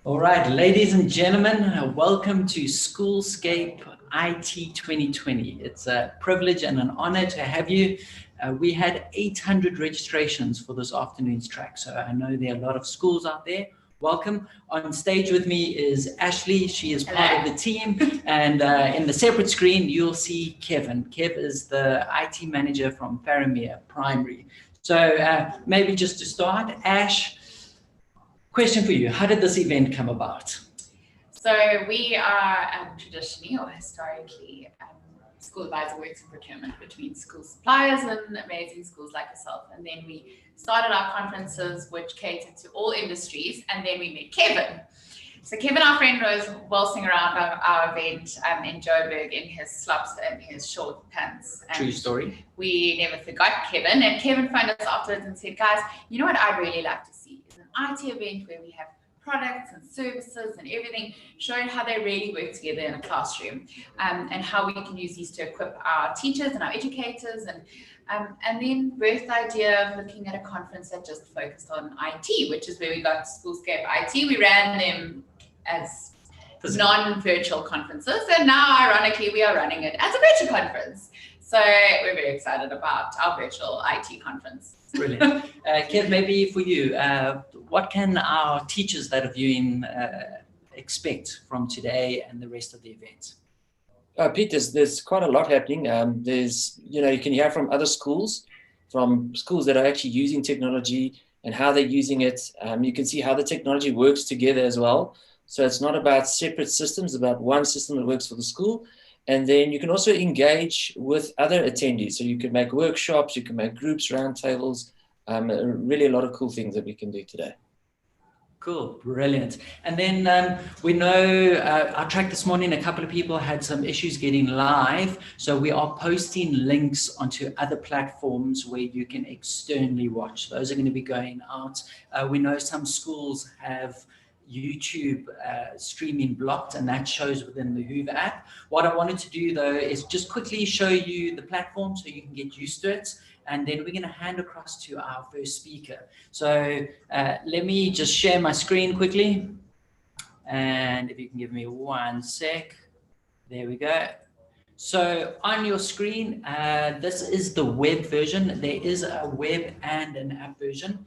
All right, ladies and gentlemen, welcome to Schoolscape IT 2020. It's a privilege and an honor to have you. We had 800 registrations for this afternoon's track, so I know there are a lot of schools out there. Welcome. On stage with me is Ashley. She is part of the team. And in the separate screen, you'll see Kevin. Kev is the IT manager from Faramir Primary. So maybe just to start, Ash, question for you. How did this event come about? So we are traditionally or historically, School Advisor works in procurement between school suppliers and amazing schools like yourself. And then we started our conferences, which catered to all industries. And then we met Kevin. So Kevin, our friend, was waltzing around our event in Joburg in his slops and his short pants. And true story. We never forgot Kevin. And Kevin phoned us afterwards and said, guys, you know what I'd really like to see is an IT event where we have products and services and everything showing how they really work together in a classroom, and how we can use these to equip our teachers and our educators, and then birthed the idea of looking at a conference that just focused on IT, which is where we got Schoolscape IT. We ran them as non-virtual conferences, and now ironically we are running it as a virtual conference. So we're very excited about our virtual IT conference. Brilliant. Kev, maybe for you, what can our teachers that are viewing expect from today and the rest of the event? Pete, there's quite a lot happening. You can hear from other schools, from schools that are actually using technology and how they're using it. You can see how the technology works together as well. So it's not about separate systems, it's about one system that works for the school. And then you can also engage with other attendees. So you can make workshops, you can make groups, roundtables, really a lot of cool things that we can do today. Cool, brilliant. And then we know our track this morning, a couple of people had some issues getting live. So we are posting links onto other platforms where you can externally watch. Those are going to be going out. We know some schools have YouTube streaming blocked, and that shows within the Hoover app. What I wanted to do though is just quickly show you the platform so you can get used to it, and then we're going to hand across to our first speaker. So let me just share my screen quickly, and if you can give me 1 sec. There we go. So on your screen, this is the web version. There is a web and an app version.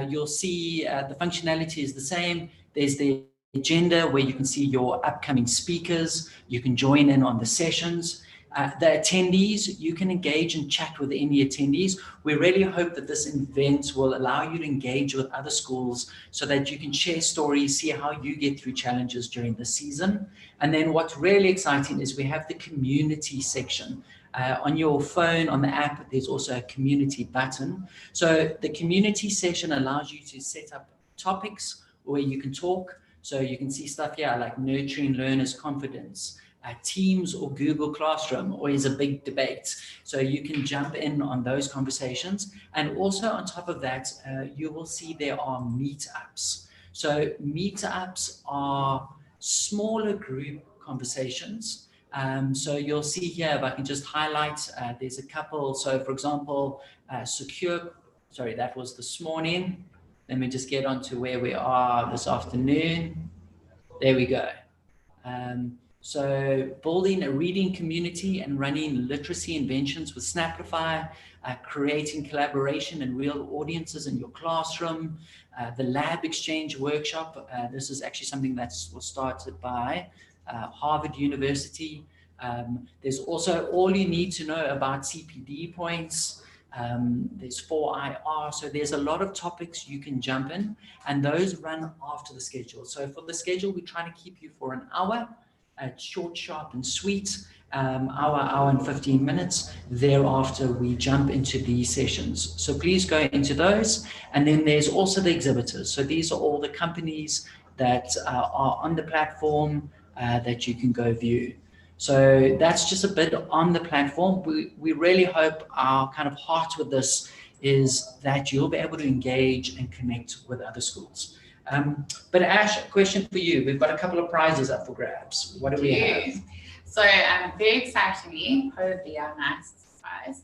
You'll see the functionality is the same. There's the agenda where you can see your upcoming speakers. You can join in on the sessions. The attendees, you can engage and chat with any attendees. We really hope that this event will allow you to engage with other schools so that you can share stories, see how you get through challenges during the season. And then what's really exciting is we have the community section. On your phone, on the app, there's also a community button. So the community session allows you to set up topics where you can talk. So you can see stuff here like nurturing learners' confidence, Teams or Google Classroom, always a big debate. So you can jump in on those conversations. And also on top of that, you will see there are meetups. So meetups are smaller group conversations. So you'll see here, if I can just highlight, there's a couple. So for example, that was this morning. Let me just get on to where we are this afternoon. There we go. So building a reading community and running literacy inventions with Snaplify, creating collaboration and real audiences in your classroom, the lab exchange workshop. This is actually something that was started by Harvard University. There's also all you need to know about CPD points. There's 4IR, so there's a lot of topics you can jump in, and those run after the schedule. So for the schedule, we're trying to keep you for an hour, short, sharp, and sweet, hour and 15 minutes. Thereafter, we jump into these sessions. So please go into those. And then there's also the exhibitors. So these are all the companies that are on the platform that you can go view. So that's just a bit on the platform. We really hope our kind of heart with this is that you'll be able to engage and connect with other schools. But Ash, a question for you. We've got a couple of prizes up for grabs. What do we have? So very excitingly, probably our prize,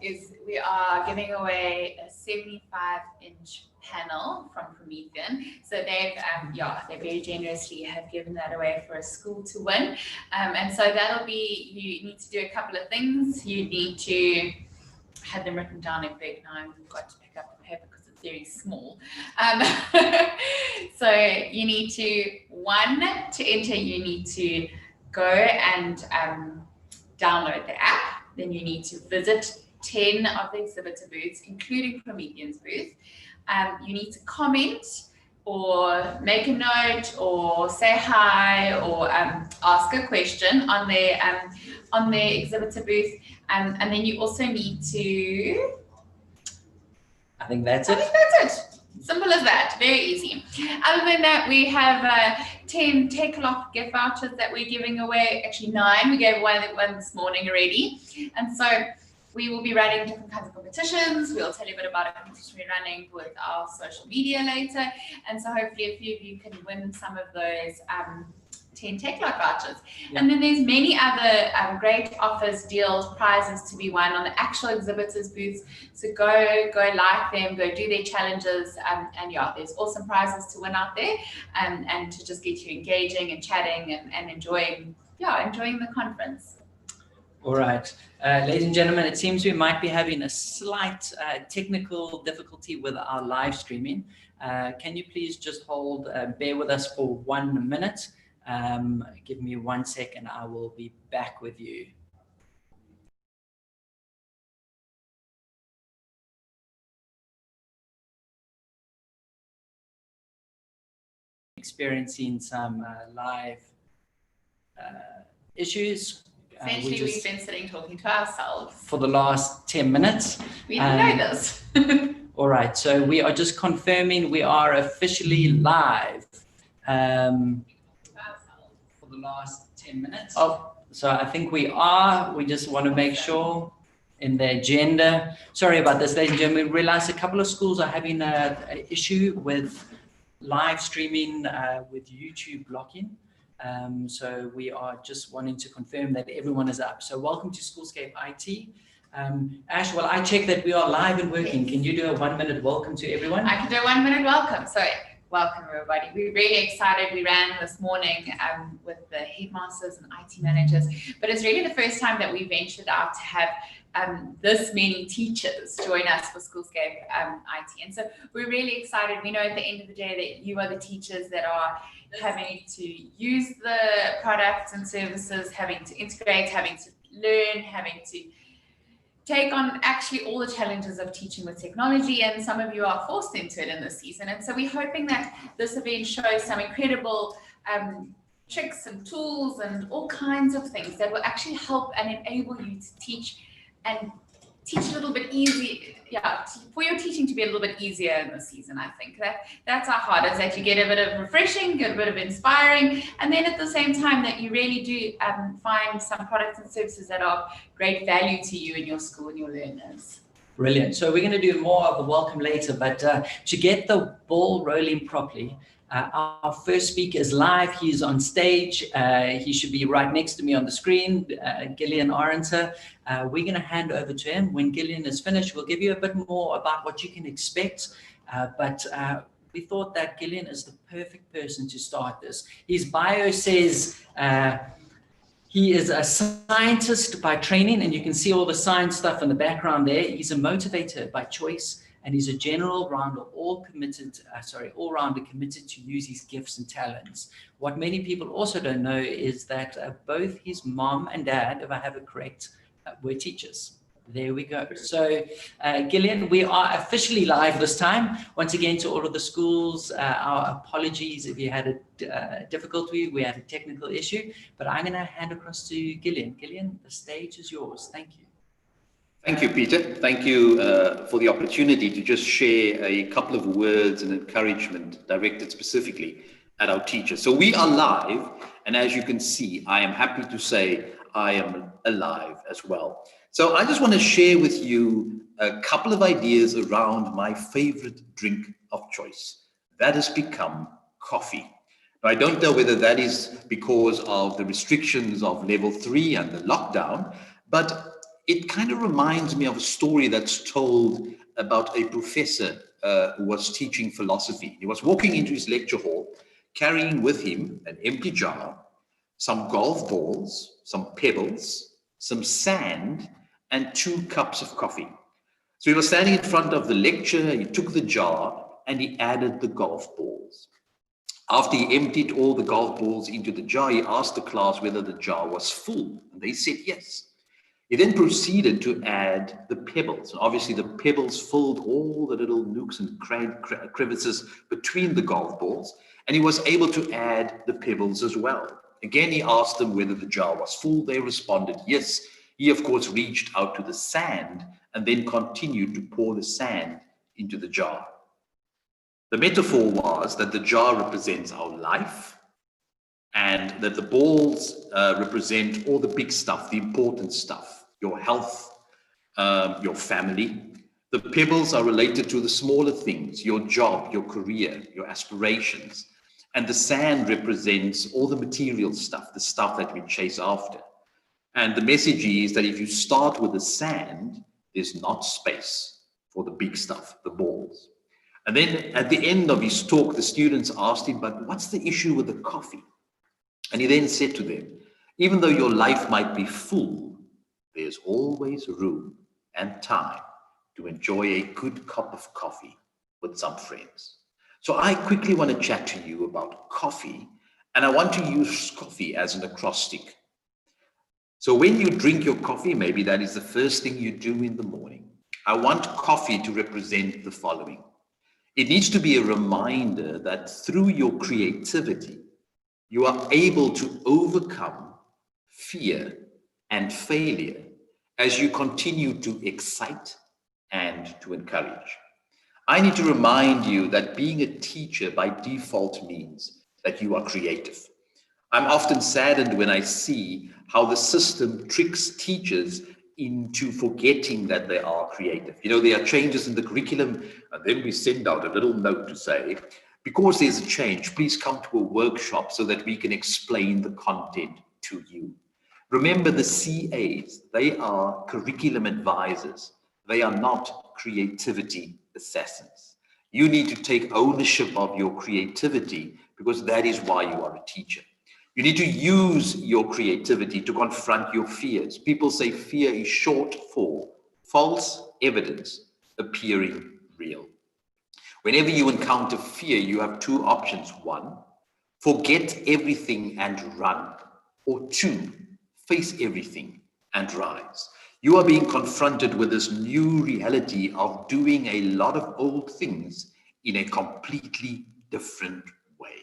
is we are giving away a 75-inch panel from Promethean. So they've, they very generously have given that away for a school to win. And so that'll be, you need to do a couple of things. You need to have them written down in big. Now I've got to pick up the paper because it's very small. So you need to, to enter, you need to go and download the app. Then you need to visit 10 of the exhibitor booths, including Promethean's booth. You need to comment or make a note or say hi or ask a question on the exhibitor booth. And then you also need to... I think that's it. Simple as that, very easy. Other than that, we have 10 Takeoff gift vouchers that we're giving away. Actually 9, we gave one this morning already. And so we will be running different kinds of competitions. We'll tell you a bit about a competition we're running with our social media later. And so hopefully a few of you can win some of those 10 Takeoff vouchers. Yeah. And then there's many other great offers, deals, prizes to be won on the actual exhibitors booths. So go like them, go do their challenges, and there's awesome prizes to win out there, and to just get you engaging and chatting and enjoying the conference. All right, ladies and gentlemen, it seems we might be having a slight technical difficulty with our live streaming. Can you please just hold, bear with us for 1 minute? Give me 1 second, I will be back with you. Experiencing some live issues. Essentially, we've been sitting talking to ourselves for the last 10 minutes. We didn't know this. All right, so we are just confirming we are officially live. For the last 10 minutes. So I think we are. We just want to make sure in the agenda. Sorry about this, ladies and gentlemen. We realized a couple of schools are having an issue with live streaming with YouTube blocking. So we are just wanting to confirm that everyone is up. So welcome to Schoolscape IT. Ash, well, I checked that we are live and working. Can you do a 1 minute welcome to everyone? I can do a 1 minute welcome. So welcome, everybody. We're really excited. We ran this morning with the headmasters and IT managers, but it's really the first time that we ventured out to have this many teachers join us for Schoolscape IT. And so we're really excited. We know at the end of the day that you are the teachers that are having to use the products and services, having to integrate, having to learn, having to take on actually all the challenges of teaching with technology, and some of you are forced into it in this season. And so we're hoping that this event shows some incredible tricks and tools and all kinds of things that will actually help and enable you to teach and teach a little bit easy, for your teaching to be a little bit easier in this season. I think that's our heart, is that you get a bit of refreshing, get a bit of inspiring, and then at the same time that you really do find some products and services that are great value to you and your school and your learners. Brilliant. So we're going to do more of the welcome later, but to get the ball rolling properly, our first speaker is live. He's on stage. He should be right next to me on the screen, Gillian Orenser. We're going to hand over to him. When Gillian is finished, we'll give you a bit more about what you can expect. But we thought that Gillian is the perfect person to start this. His bio says he is a scientist by training, and you can see all the science stuff in the background there. He's a motivator by choice, and he's a general rounder, all-rounder committed to use his gifts and talents. What many people also don't know is that both his mom and dad, if I have it correct, were teachers. There we go. So, Gillian, we are officially live this time. Once again, to all of the schools, our apologies if you had a difficulty. We had a technical issue, but I'm going to hand across to Gillian. Gillian, the stage is yours. Thank you. Thank you, Peter. Thank you for the opportunity to just share a couple of words and encouragement directed specifically at our teachers. So we are live, and as you can see, I am happy to say I am alive as well. So I just want to share with you a couple of ideas around my favorite drink of choice. That has become coffee. Now, I don't know whether that is because of the restrictions of level 3 and the lockdown, but it kind of reminds me of a story that's told about a professor who was teaching philosophy. He was walking into his lecture hall, carrying with him an empty jar, some golf balls, some pebbles, some sand, and 2 cups of coffee. So he was standing in front of the lecture, he took the jar, and he added the golf balls. After he emptied all the golf balls into the jar, he asked the class whether the jar was full, and they said yes. He then proceeded to add the pebbles. And obviously, the pebbles filled all the little nooks and crevices between the golf balls, and he was able to add the pebbles as well. Again, he asked them whether the jar was full. They responded yes. He, of course, reached out to the sand and then continued to pour the sand into the jar. The metaphor was that the jar represents our life, and that the balls represent all the big stuff, the important stuff, your health, your family. The pebbles are related to the smaller things, your job, your career, your aspirations. And the sand represents all the material stuff, the stuff that we chase after. And the message is that if you start with the sand, there's not space for the big stuff, the balls. And then at the end of his talk, the students asked him, but what's the issue with the coffee? And he then said to them, even though your life might be full, there's always room and time to enjoy a good cup of coffee with some friends. So I quickly want to chat to you about coffee, and I want to use coffee as an acrostic. So when you drink your coffee, maybe that is the first thing you do in the morning. I want coffee to represent the following. It needs to be a reminder that through your creativity, you are able to overcome fear and failure as you continue to excite and to encourage. I need to remind you that being a teacher by default means that you are creative. I'm often saddened when I see how the system tricks teachers into forgetting that they are creative. You know, there are changes in the curriculum, and then we send out a little note to say, because there's a change, please come to a workshop so that we can explain the content to you. Remember, the CAs, they are curriculum advisors. They are not creativity assassins. You need to take ownership of your creativity because that is why you are a teacher. You need to use your creativity to confront your fears. People say fear is short for false evidence appearing real. Whenever you encounter fear, you have 2 options. 1, forget everything and run. Or 2, face everything and rise. You are being confronted with this new reality of doing a lot of old things in a completely different way.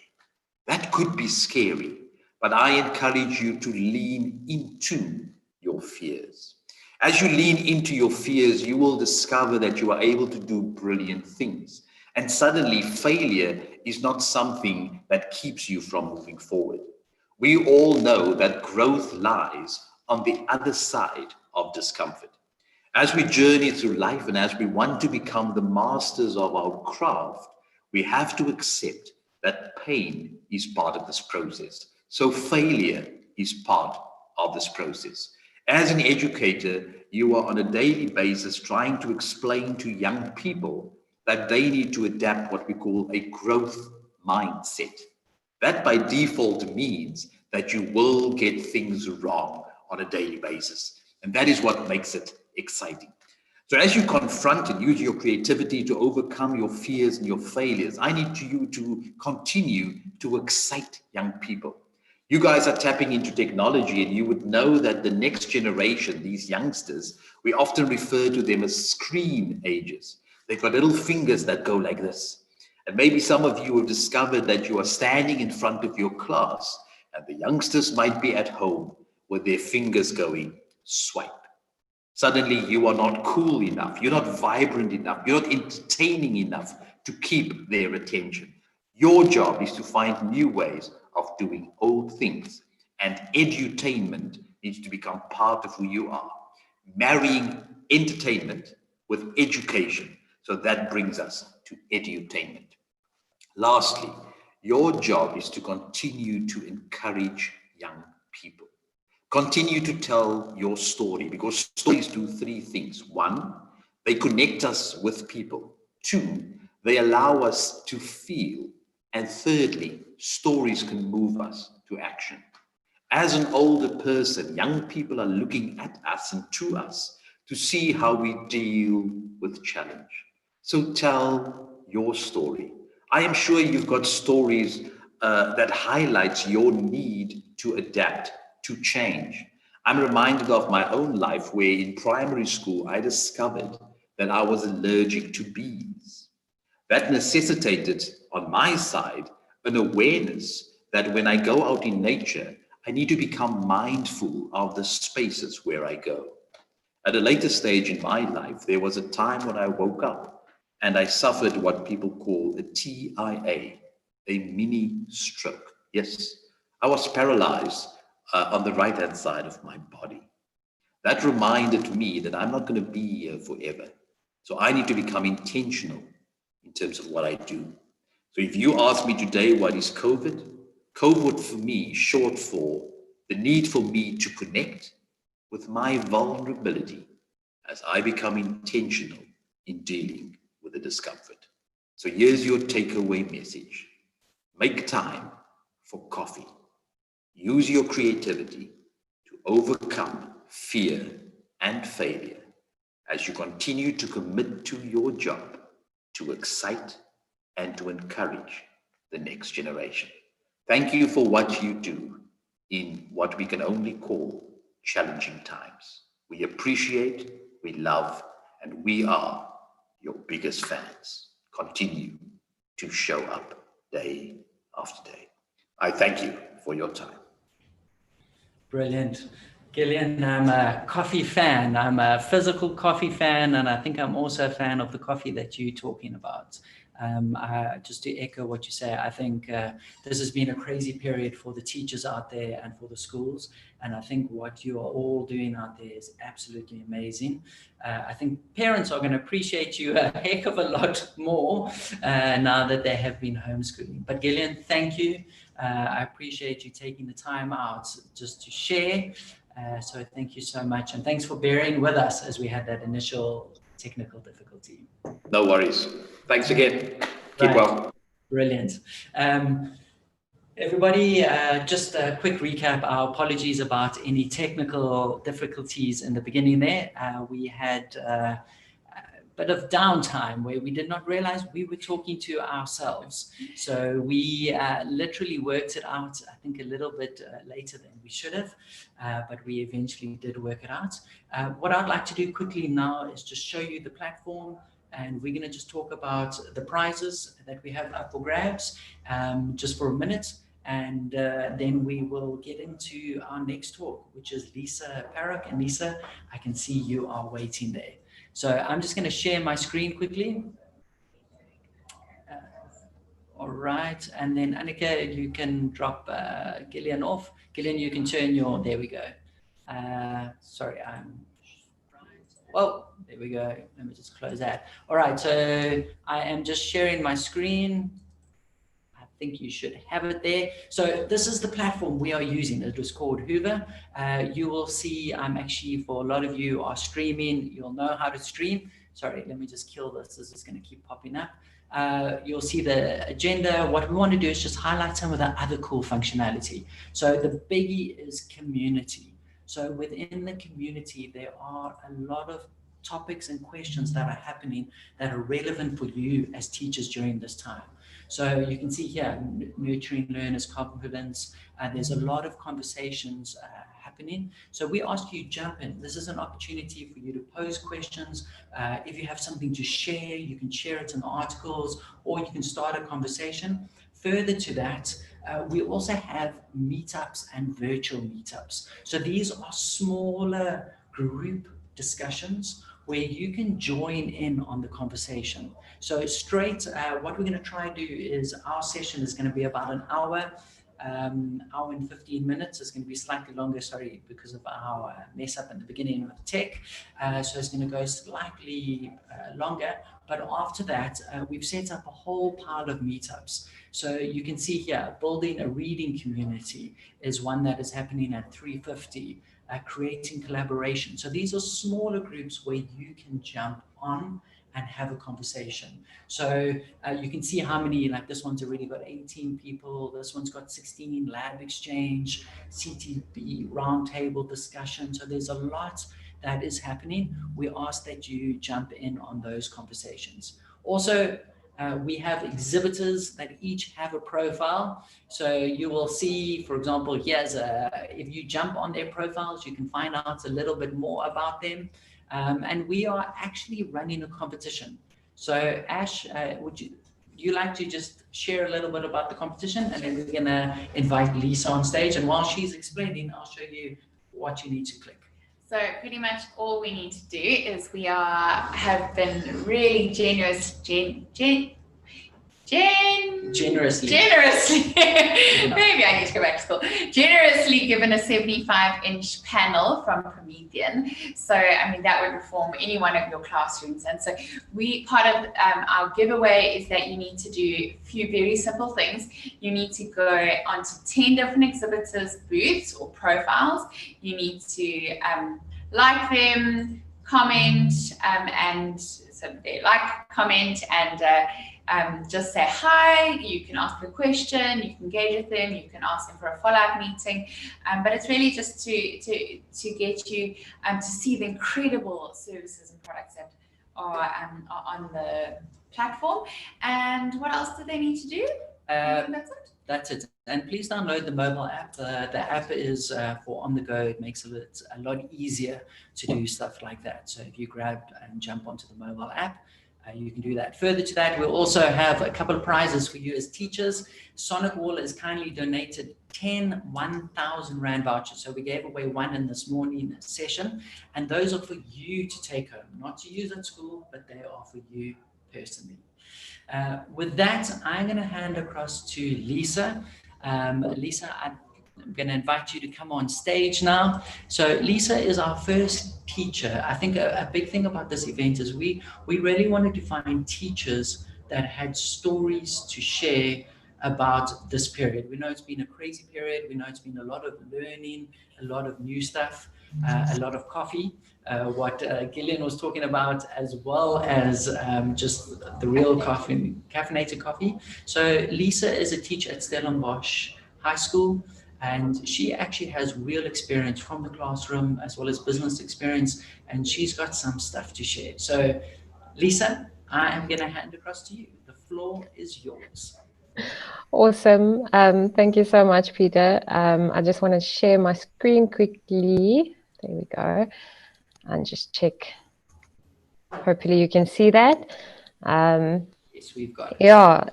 That could be scary, but I encourage you to lean into your fears. As you lean into your fears, you will discover that you are able to do brilliant things. And suddenly, failure is not something that keeps you from moving forward. We all know that growth lies on the other side of discomfort. As we journey through life and as we want to become the masters of our craft, we have to accept that pain is part of this process. So failure is part of this process. As an educator, you are on a daily basis trying to explain to young people that they need to adapt what we call a growth mindset. That by default means that you will get things wrong on a daily basis. And that is what makes it exciting. So as you confront and use your creativity to overcome your fears and your failures, I need you to continue to excite young people. You guys are tapping into technology, and you would know that the next generation, these youngsters, we often refer to them as screen ages. They've got little fingers that go like this. And maybe some of you have discovered that you are standing in front of your class, and the youngsters might be at home with their fingers going swipe. Suddenly, you are not cool enough. You're not vibrant enough. You're not entertaining enough to keep their attention. Your job is to find new ways of doing old things, and edutainment needs to become part of who you are. Marrying entertainment with education. So that brings us to edutainment. Lastly, your job is to continue to encourage young people. Continue to tell your story, because stories do three things. One, they connect us with people. Two, they allow us to feel. And thirdly, stories can move us to action. As an older person, young people are looking at us and to us to see how we deal with challenge. So tell your story. I am sure you've got stories that highlights your need to adapt, to change. I'm reminded of my own life where in primary school, I discovered that I was allergic to bees. That necessitated, on my side, an awareness that when I go out in nature, I need to become mindful of the spaces where I go. At a later stage in my life, there was a time when I woke up and I suffered what people call a TIA, a mini stroke. Yes, I was paralyzed on the right hand side of my body. That reminded me that I'm not going to be here forever. So I need to become intentional in terms of what I do. So if you ask me today, what is COVID? COVID for me, short for the need for me to connect with my vulnerability as I become intentional in dealing with the discomfort. So here's your takeaway message. Make time for coffee. Use your creativity to overcome fear and failure as you continue to commit to your job, to excite and to encourage the next generation. Thank you for what you do in what we can only call challenging times. We appreciate, we love, and we are your biggest fans. Continue to show up day after day. I thank you for your time. Brilliant. Gillian, I'm a coffee fan. I'm a physical coffee fan, and I think I'm also a fan of the coffee that you're talking about. Just to echo what you say, I think this has been a crazy period for the teachers out there and for the schools. And I think what you are all doing out there is absolutely amazing. I think parents are going to appreciate you a heck of a lot more now that they have been homeschooling. But Gillian, thank you. I appreciate you taking the time out just to share. So thank you so much. And thanks for bearing with us as we had that initial technical difficulty. No worries. Thanks again. Keep well. Brilliant. Everybody, just a quick recap. Our apologies about any technical difficulties in the beginning there. We had a bit of downtime where we did not realize we were talking to ourselves. So we literally worked it out, I think, a little bit later than we should have, but we eventually did work it out. What I'd like to do quickly now is just show you the platform, and we're going to just talk about the prizes that we have up for grabs just for a minute. And then we will get into our next talk, which is Lisa Parrock. And Lisa, I can see you are waiting there. So I'm just going to share my screen quickly. All right. And then Annika, you can drop Gillian off. Gillian, you can turn your, there we go. Sorry, well, there we go. Let me just close that. All right. So I am just sharing my screen. I think you should have it there. So this is the platform we are using. It was called Hoover. You will see I'm actually, for a lot of you are streaming, you'll know how to stream. Sorry, let me just kill this. This is going to keep popping up. You'll see the agenda. What we want to do is just highlight some of the other cool functionality. So the biggie is community. So within the community, there are a lot of topics and questions that are happening that are relevant for you as teachers during this time. So you can see here, nurturing learners' confidence. There's a lot of conversations happening. So we ask you jump in. This is an opportunity for you to pose questions. If you have something to share, you can share it in the articles, or you can start a conversation. Further to that, we also have meetups and virtual meetups. So these are smaller group discussions where you can join in on the conversation. So straight, what we're going to try and do is our session is going to be about an hour. hour and 15 minutes. It's going to be slightly longer, sorry, because of our mess up in the beginning with tech. So it's going to go slightly longer. But after that, we've set up a whole pile of meetups. So you can see here, building a reading community is one that is happening at 3:50. Creating collaboration. So these are smaller groups where you can jump on and have a conversation. So you can see how many, like this one's already got 18 people, this one's got 16, lab exchange, CTB, roundtable discussion. So there's a lot that is happening. We ask that you jump in on those conversations. Also, we have exhibitors that each have a profile. So you will see, for example, if you jump on their profiles, you can find out a little bit more about them. And we are actually running a competition. So Ash, would you like to just share a little bit about the competition? And then we're gonna invite Lisa on stage. And while she's explaining, I'll show you what you need to click. So pretty much all we need to do is we have been really generously. Maybe I need to go back to school. Generously given a 75-inch panel from Promethean. So I mean that would reform any one of your classrooms. And so part of our giveaway is that you need to do a few very simple things. You need to go onto 10 different exhibitors' booths or profiles. You need to like them, comment, and so they like, comment, and just say hi. You can ask them a question, you can engage with them, you can ask them for a follow-up meeting, but it's really just to get you to see the incredible services and products that are on the platform. And what else do they need to do? That's it. That's it. And please download the mobile app. The app is for on the go. It makes it a lot easier to do stuff like that. So if you grab and jump onto the mobile app, you can do that. Further to that, we'll also have a couple of prizes for you as teachers. Sonic Wall has kindly donated 10 1,000 Rand vouchers. So we gave away one in this morning session. And those are for you to take home, not to use at school, but they are for you personally. With that, I'm going to hand across to Lisa. Lisa, I'm going to invite you to come on stage now. So Lisa is our first teacher. I think a big thing about this event is we really wanted to find teachers that had stories to share about this period. We know it's been a crazy period. We know it's been a lot of learning, a lot of new stuff, a lot of coffee. What Gillian was talking about, as well as just the real caffeinated coffee. So Lisa is a teacher at Stellenbosch High School, and she actually has real experience from the classroom as well as business experience, and she's got some stuff to share. So Lisa, I am going to hand across to you. The floor is yours. Awesome. Thank you so much, Peter. I just want to share my screen quickly. There we go. And just check. Hopefully you can see that. Yes, we've got it. Yeah,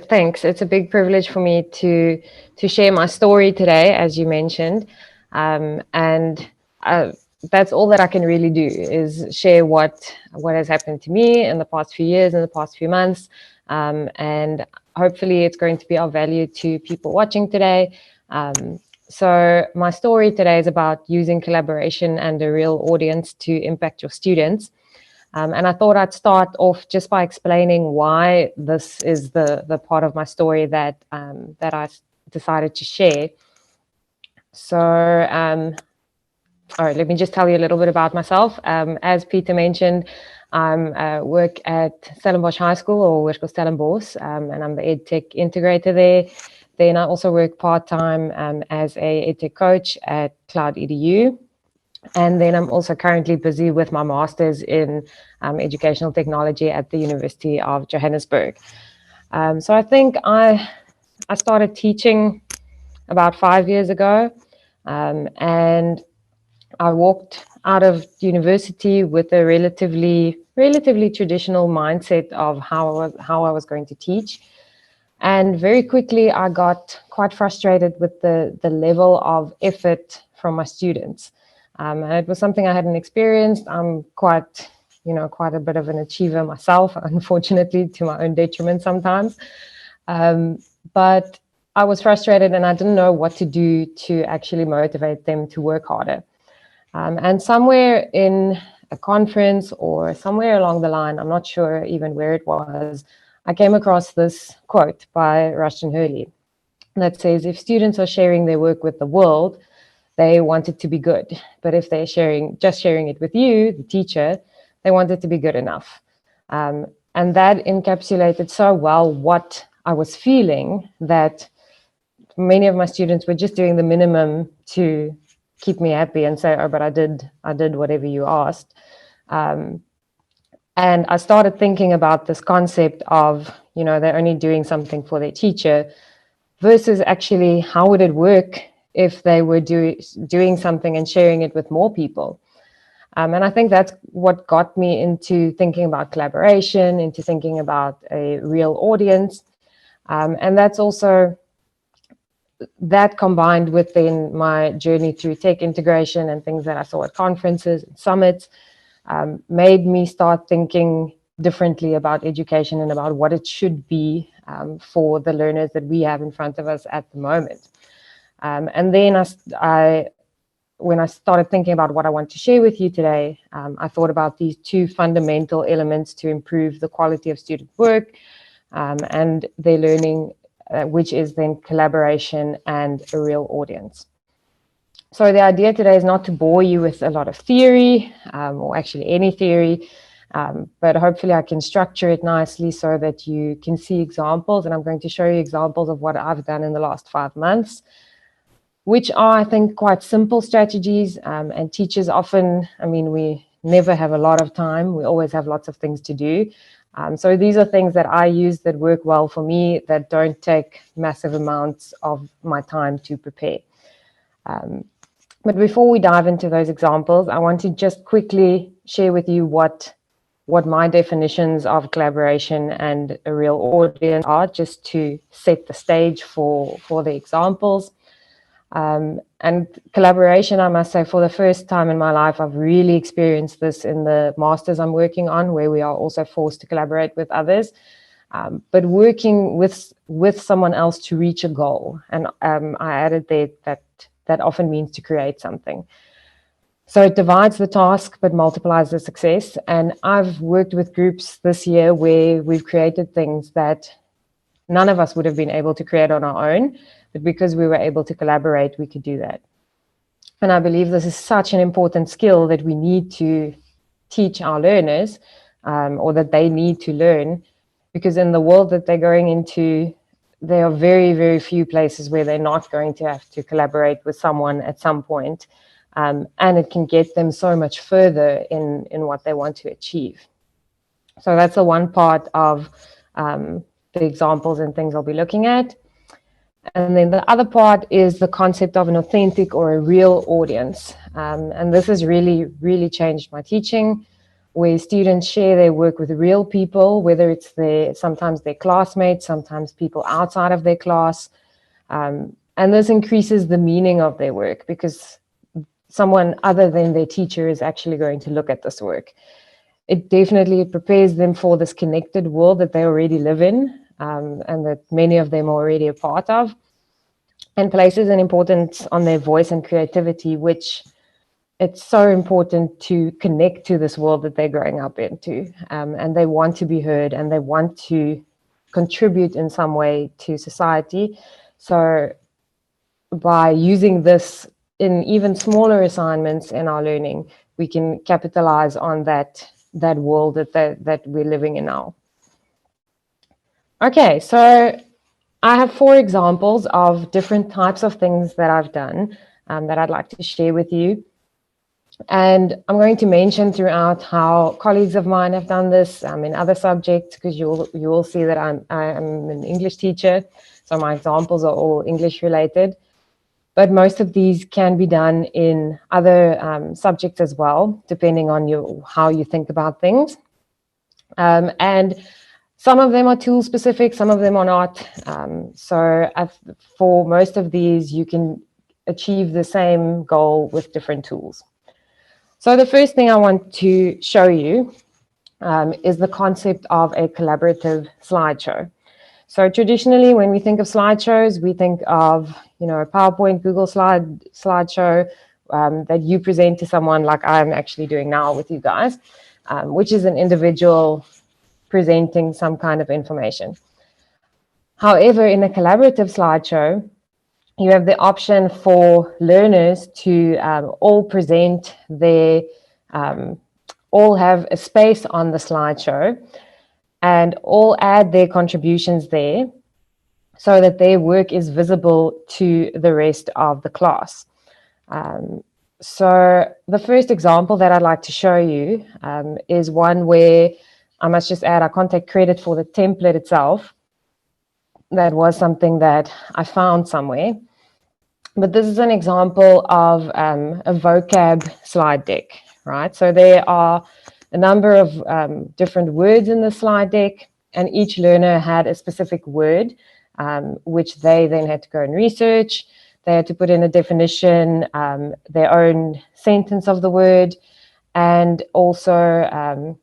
thanks. It's a big privilege for me to share my story today, as you mentioned. And that's all that I can really do, is share what has happened to me in the past few years, in the past few months. And hopefully it's going to be of value to people watching today. So my story today is about using collaboration and a real audience to impact your students. And I thought I'd start off just by explaining why this is the part of my story that I decided to share. So, all right, let me just tell you a little bit about myself. As Peter mentioned, I work at Stellenbosch High School, or Hoërskool Stellenbosch, and I'm the EdTech integrator there. Then I also work part-time as a EdTech coach at Cloud EDU. And then I'm also currently busy with my master's in educational technology at the University of Johannesburg. So I think I started teaching about 5 years ago, and I walked out of university with a relatively traditional mindset of how I was going to teach. And very quickly, I got quite frustrated with the level of effort from my students. And it was something I hadn't experienced. I'm quite a bit of an achiever myself, unfortunately, to my own detriment sometimes. But I was frustrated and I didn't know what to do to actually motivate them to work harder. And somewhere in a conference or somewhere along the line, I'm not sure even where it was, I came across this quote by Rushton Hurley that says, if students are sharing their work with the world, they want it to be good. But if they're just sharing it with you, the teacher, they want it to be good enough. And that encapsulated so well what I was feeling, that many of my students were just doing the minimum to keep me happy and say, oh, but I did whatever you asked. And I started thinking about this concept of, they're only doing something for their teacher versus actually how would it work if they were doing something and sharing it with more people. And I think that's what got me into thinking about collaboration, into thinking about a real audience. And that's also, that combined with then my journey through tech integration and things that I saw at conferences and summits, made me start thinking differently about education and about what it should be for the learners that we have in front of us at the moment. And then when I started thinking about what I want to share with you today, I thought about these two fundamental elements to improve the quality of student work and their learning, which is then collaboration and a real audience. So the idea today is not to bore you with a lot of theory, or actually any theory, but hopefully I can structure it nicely so that you can see examples. And I'm going to show you examples of what I've done in the last 5 months, which are, I think, quite simple strategies. And teachers often, we never have a lot of time. We always have lots of things to do. So these are things that I use that work well for me, that don't take massive amounts of my time to prepare. But before we dive into those examples, I want to just quickly share with you what my definitions of collaboration and a real audience are, just to set the stage for the examples. And collaboration, I must say, for the first time in my life, I've really experienced this in the master's I'm working on, where we are also forced to collaborate with others, but working with someone else to reach a goal. And I added there that often means to create something. So it divides the task, but multiplies the success. And I've worked with groups this year where we've created things that none of us would have been able to create on our own, but because we were able to collaborate, we could do that. And I believe this is such an important skill that we need to teach our learners, or that they need to learn, because in the world that they're going into, there are very, very few places where they're not going to have to collaborate with someone at some point. And it can get them so much further in what they want to achieve. So that's the one part of the examples and things I'll be looking at. And then the other part is the concept of an authentic or a real audience. And this has really, really changed my teaching, where students share their work with real people, whether it's sometimes their classmates, sometimes people outside of their class. And this increases the meaning of their work, because someone other than their teacher is actually going to look at this work. It definitely prepares them for this connected world that they already live in, and that many of them are already a part of, and places an importance on their voice and creativity, which it's so important to connect to this world that they're growing up into. And they want to be heard, and they want to contribute in some way to society. So by using this in even smaller assignments in our learning, we can capitalize on that world that we're living in now. Okay, so I have 4 examples of different types of things that I've done that I'd like to share with you. And I'm going to mention throughout how colleagues of mine have done this in other subjects, because you will see that I am an English teacher, so my examples are all English related. But most of these can be done in other subjects as well, depending on how you think about things. And some of them are tool specific, some of them are not. So for most of these, you can achieve the same goal with different tools. So the first thing I want to show you is the concept of a collaborative slideshow. So traditionally, when we think of slideshows, we think of, you know, a PowerPoint, Google slideshow that you present to someone like I'm actually doing now with you guys, which is an individual presenting some kind of information. However, in a collaborative slideshow, you have the option for learners to all present their, all have a space on the slideshow and all add their contributions there so that their work is visible to the rest of the class. So the first example that I'd like to show you is one where I must just add, I can't take credit for the template itself. That was something that I found somewhere. But this is an example of a vocab slide deck, right? So there are a number of different words in the slide deck, and each learner had a specific word, which they then had to go and research. They had to put in a definition, their own sentence of the word, and also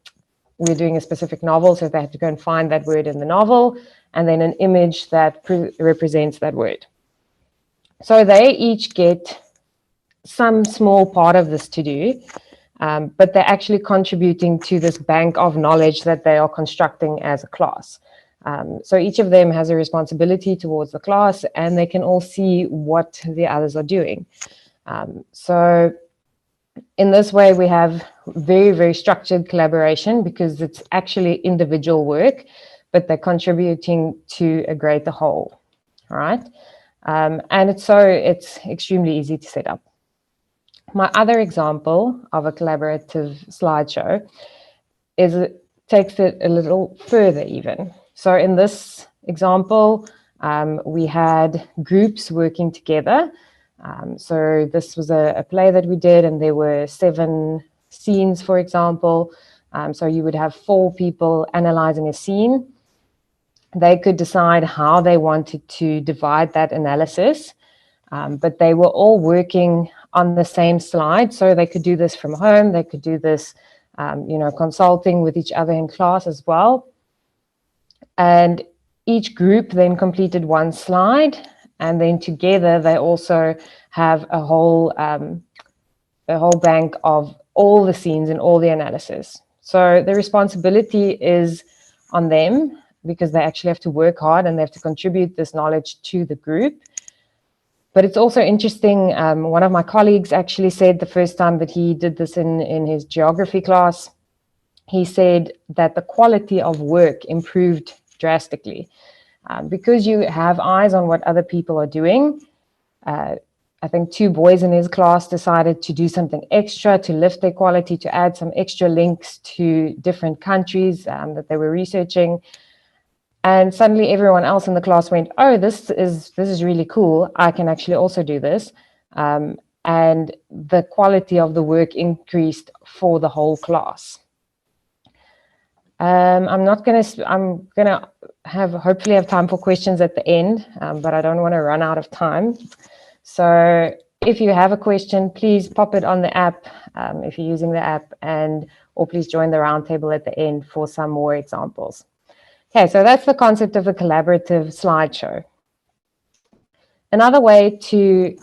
we're doing a specific novel, so they have to go and find that word in the novel, and then an image that represents that word. So they each get some small part of this to do, but they're actually contributing to this bank of knowledge that they are constructing as a class. So each of them has a responsibility towards the class, and they can all see what the others are doing. So in this way, we have very, very structured collaboration because it's actually individual work, but they're contributing to a greater whole, all right? And it's extremely easy to set up. My other example of a collaborative slideshow is it takes it a little further even. So in this example, we had groups working together. So this was a play that we did, and there were 7 scenes, for example. So you would have 4 people analyzing a scene. They could decide how they wanted to divide that analysis, but they were all working on the same slide. So they could do this from home. They could do this, you know, consulting with each other in class as well. And each group then completed one slide, and then together they also have a whole bank of all the scenes and all the analysis. So the responsibility is on them because they actually have to work hard and they have to contribute this knowledge to the group. But it's also interesting, one of my colleagues actually said the first time that he did this in his geography class, he said that the quality of work improved drastically. Because you have eyes on what other people are doing, I think 2 boys in his class decided to do something extra to lift their quality, to add some extra links to different countries that they were researching. And suddenly everyone else in the class went, oh, this is really cool. I can actually also do this. And the quality of the work increased for the whole class. I'm gonna hopefully have time for questions at the end, but I don't want to run out of time. So if you have a question, please pop it on the app if you're using the app, or please join the roundtable at the end for some more examples. Okay, so that's the concept of a collaborative slideshow. Another way to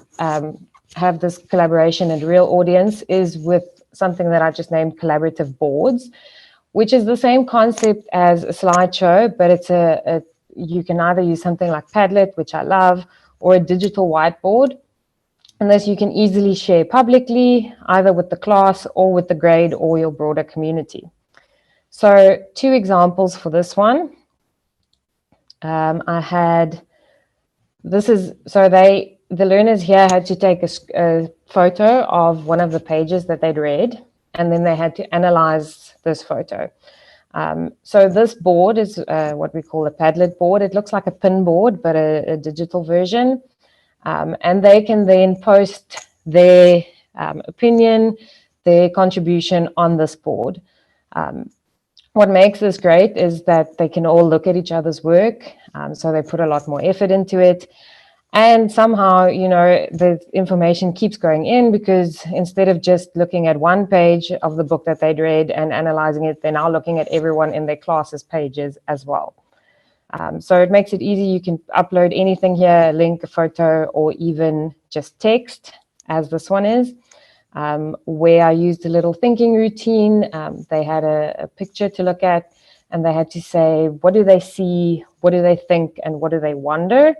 have this collaboration and real audience is with something that I just named collaborative boards, which is the same concept as a slideshow, but it's you can either use something like Padlet, which I love, or a digital whiteboard. And this you can easily share publicly, either with the class or with the grade or your broader community. So 2 examples for this one. The learners here had to take a photo of one of the pages that they'd read, and then they had to analyze this photo. So this board is what we call a Padlet board. It looks like a pin board, but a digital version. And they can then post their opinion, their contribution on this board. What makes this great is that they can all look at each other's work. So they put a lot more effort into it. And somehow, you know, the information keeps going in because instead of just looking at one page of the book that they'd read and analyzing it, they're now looking at everyone in their class's pages as well. So it makes it easy. You can upload anything here, a link, a photo, or even just text, as this one is, where I used a little thinking routine. They had a picture to look at, and they had to say, what do they see, what do they think, and what do they wonder?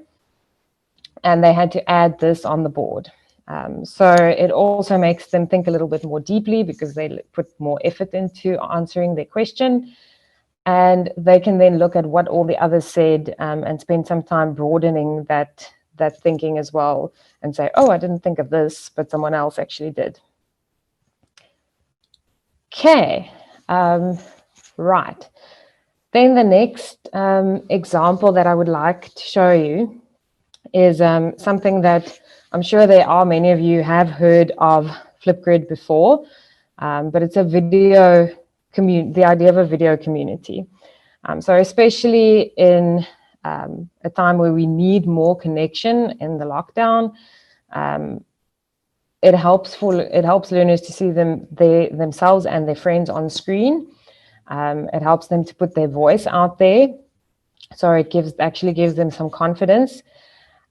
And they had to add this on the board. So it also makes them think a little bit more deeply because they put more effort into answering their question. And they can then look at what all the others said and spend some time broadening that thinking as well and say, oh, I didn't think of this, but someone else actually did. Okay, right. Then the next example that I would like to show you is something that I'm sure there are many of you have heard of Flipgrid before, but it's a video community, the idea of a video community. So especially in a time where we need more connection in the lockdown, it helps learners to see themselves and their friends on screen. It helps them to put their voice out there. So it actually gives them some confidence.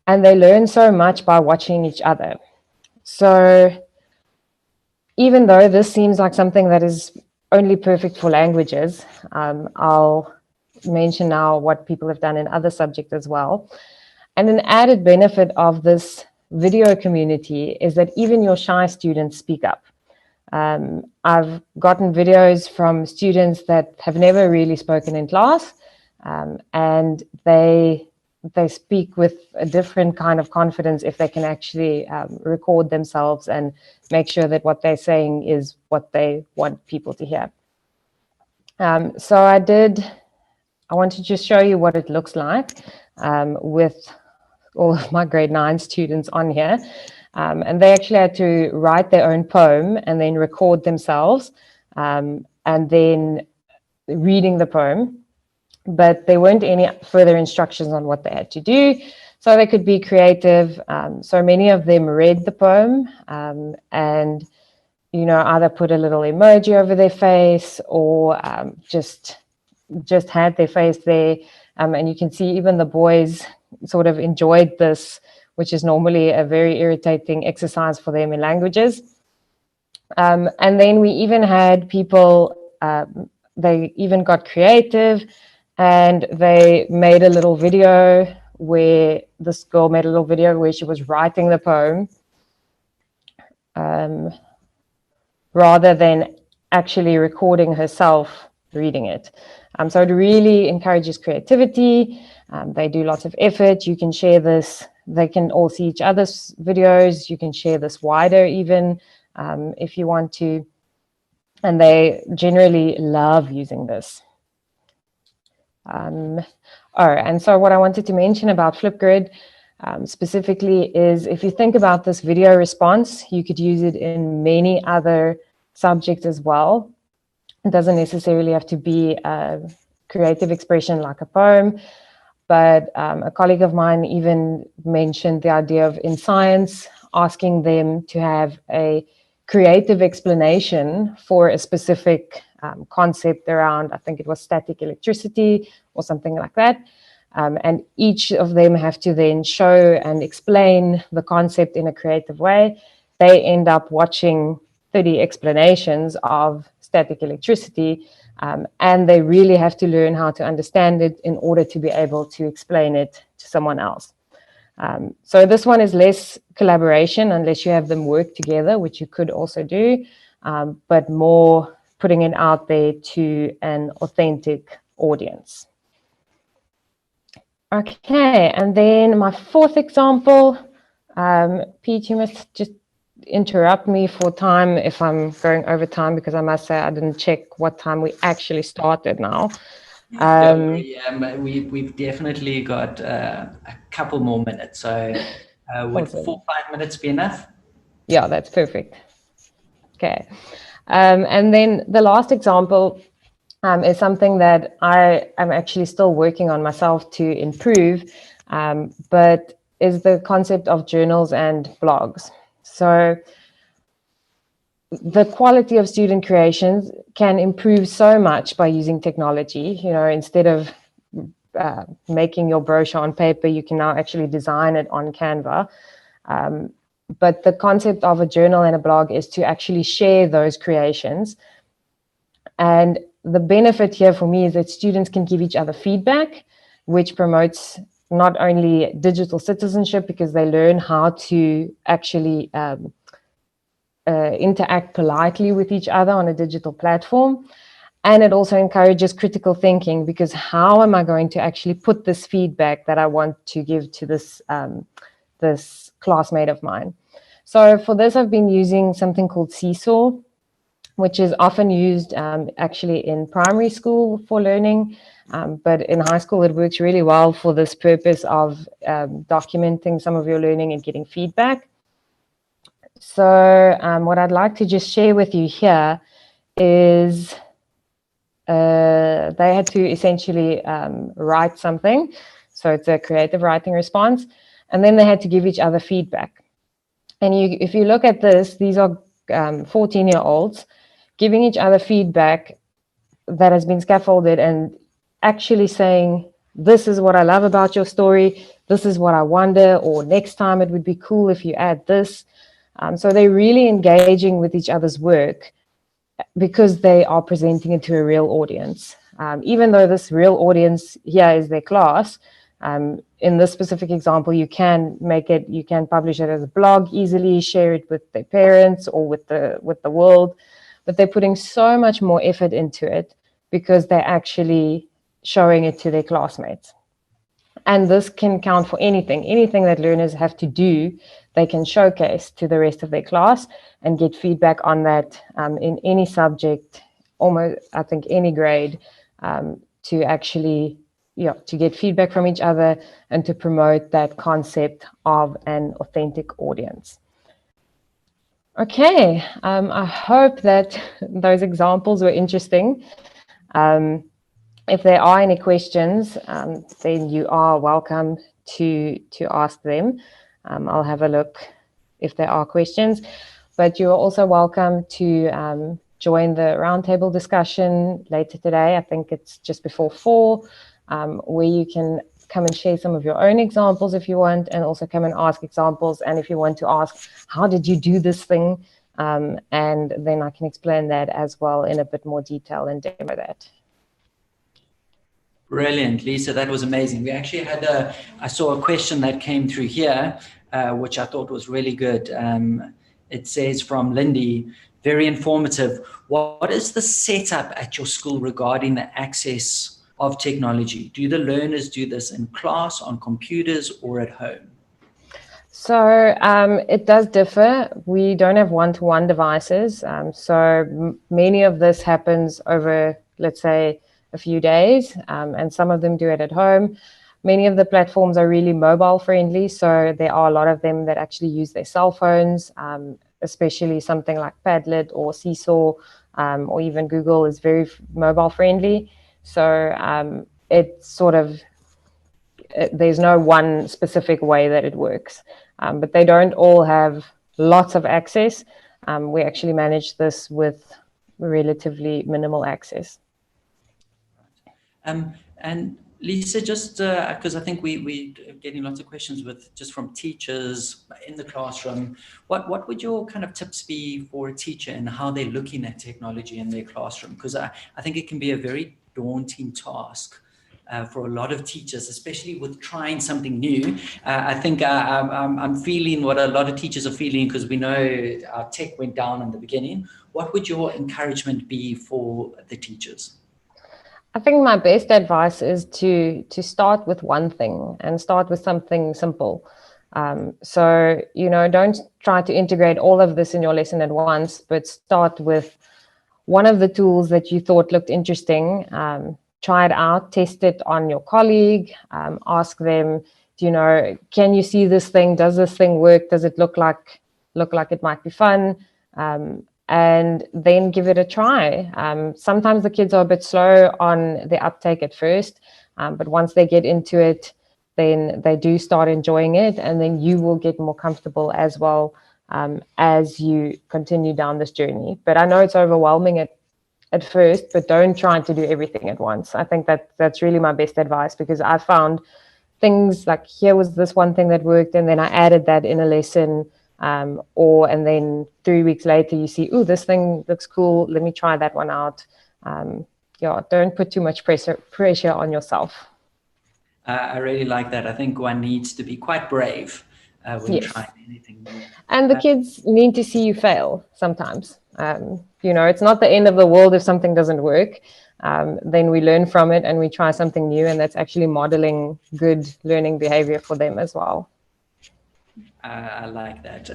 And they learn so much by watching each other. So even though this seems like something that is only perfect for languages, I'll mention now what people have done in other subjects as well. And an added benefit of this video community is that even your shy students speak up. I've gotten videos from students that have never really spoken in class, and they speak with a different kind of confidence if they can actually record themselves and make sure that what they're saying is what they want people to hear. So I want to just show you what it looks like with all of my grade 9 students on here. And they actually had to write their own poem and then record themselves and then reading the poem. But there weren't any further instructions on what they had to do. So they could be creative. So many of them read the poem and, you know, either put a little emoji over their face or just had their face there. And you can see even the boys sort of enjoyed this, which is normally a very irritating exercise for them in languages. And then we even had people, they even got creative and they made a little video where this girl made a little video where she was writing the poem rather than actually recording herself reading it. So it really encourages creativity. They do lots of effort. You can share this. They can all see each other's videos. You can share this wider even if you want to. And they generally love using this. And so what I wanted to mention about Flipgrid specifically is if you think about this video response, you could use it in many other subjects as well. It doesn't necessarily have to be a creative expression like a poem, but a colleague of mine even mentioned the idea of in science, asking them to have a creative explanation for a specific concept around, I think it was static electricity or something like that. And each of them have to then show and explain the concept in a creative way. They end up watching 30 explanations of static electricity, and they really have to learn how to understand it in order to be able to explain it to someone else. So this one is less collaboration unless you have them work together, which you could also do, but more putting it out there to an authentic audience. Okay, and then my fourth example, Pete, you must just interrupt me for time if I'm going over time, because I must say I didn't check what time we actually started now. We've definitely got a couple more minutes. So would Awesome. 4 or 5 minutes be enough? Yeah, that's perfect. Okay. And then the last example is something that I am actually still working on myself to improve, but is the concept of journals and blogs. So the quality of student creations can improve so much by using technology. You know, instead of making your brochure on paper, you can now actually design it on Canva. But the concept of a journal and a blog is to actually share those creations. And the benefit here for me is that students can give each other feedback, which promotes not only digital citizenship, because they learn how to actually interact politely with each other on a digital platform. And it also encourages critical thinking, because how am I going to actually put this feedback that I want to give to this, this classmate of mine? So for this, I've been using something called Seesaw, which is often used actually in primary school for learning. But in high school, it works really well for this purpose of documenting some of your learning and getting feedback. So what I'd like to just share with you here is they had to essentially write something. So it's a creative writing response. And then they had to give each other feedback. And if you look at this, these are 14-year-olds giving each other feedback that has been scaffolded and actually saying, this is what I love about your story. This is what I wonder, or next time it would be cool if you add this. So they're really engaging with each other's work because they are presenting it to a real audience. Even though this real audience here is their class, in this specific example, you can publish it as a blog easily, share it with their parents or with the world, but they're putting so much more effort into it because they're actually showing it to their classmates. And this can count for anything that learners have to do, they can showcase to the rest of their class and get feedback on that in any subject, almost, I think, any grade, to actually, to get feedback from each other and to promote that concept of an authentic audience. Okay, I hope that those examples were interesting. If there are any questions, then you are welcome to ask them. I'll have a look if there are questions, but you're also welcome to join the roundtable discussion later today. I think it's just before 4, where you can come and share some of your own examples if you want, and also come and ask examples. And if you want to ask, how did you do this thing? And then I can explain that as well in a bit more detail and demo that. Brilliant, Lisa. That was amazing. We actually had I saw a question that came through here, which I thought was really good. It says from Lindy, very informative. What is the setup at your school regarding the access of technology? Do the learners do this in class, on computers, or at home? So it does differ. We don't have one-to-one devices. So many of this happens over, let's say, a few days, and some of them do it at home. Many of the platforms are really mobile friendly, so there are a lot of them that actually use their cell phones, especially something like Padlet or Seesaw, or even Google is very mobile friendly. So it's sort of, there's no one specific way that it works, but they don't all have lots of access. We actually manage this with relatively minimal access. And Lisa, just because I think we're getting lots of questions just from teachers in the classroom, what would your kind of tips be for a teacher and how they're looking at technology in their classroom? Because I think it can be a very daunting task for a lot of teachers, especially with trying something new. I think I'm feeling what a lot of teachers are feeling, because we know our tech went down in the beginning. What would your encouragement be for the teachers? I think my best advice is to start with one thing and start with something simple. So, don't try to integrate all of this in your lesson at once, but start with one of the tools that you thought looked interesting. Try it out, test it on your colleague, ask them, can you see this thing? Does this thing work? Does it look like it might be fun? And then give it a try. Sometimes the kids are a bit slow on the uptake at first, but once they get into it, then they do start enjoying it, and then you will get more comfortable as well as you continue down this journey. But I know it's overwhelming at first, but don't try to do everything at once. I think that's really my best advice, because I found things like, here was this one thing that worked, and then I added that in a lesson, and then 3 weeks later you see, oh, this thing looks cool, let me try that one out. Don't put too much pressure on yourself. I really like that. I think one needs to be quite brave when Yes. trying anything new. And the kids need to see you fail sometimes. It's not the end of the world if something doesn't work. Then we learn from it and we try something new, and that's actually modeling good learning behavior for them as well. I like that.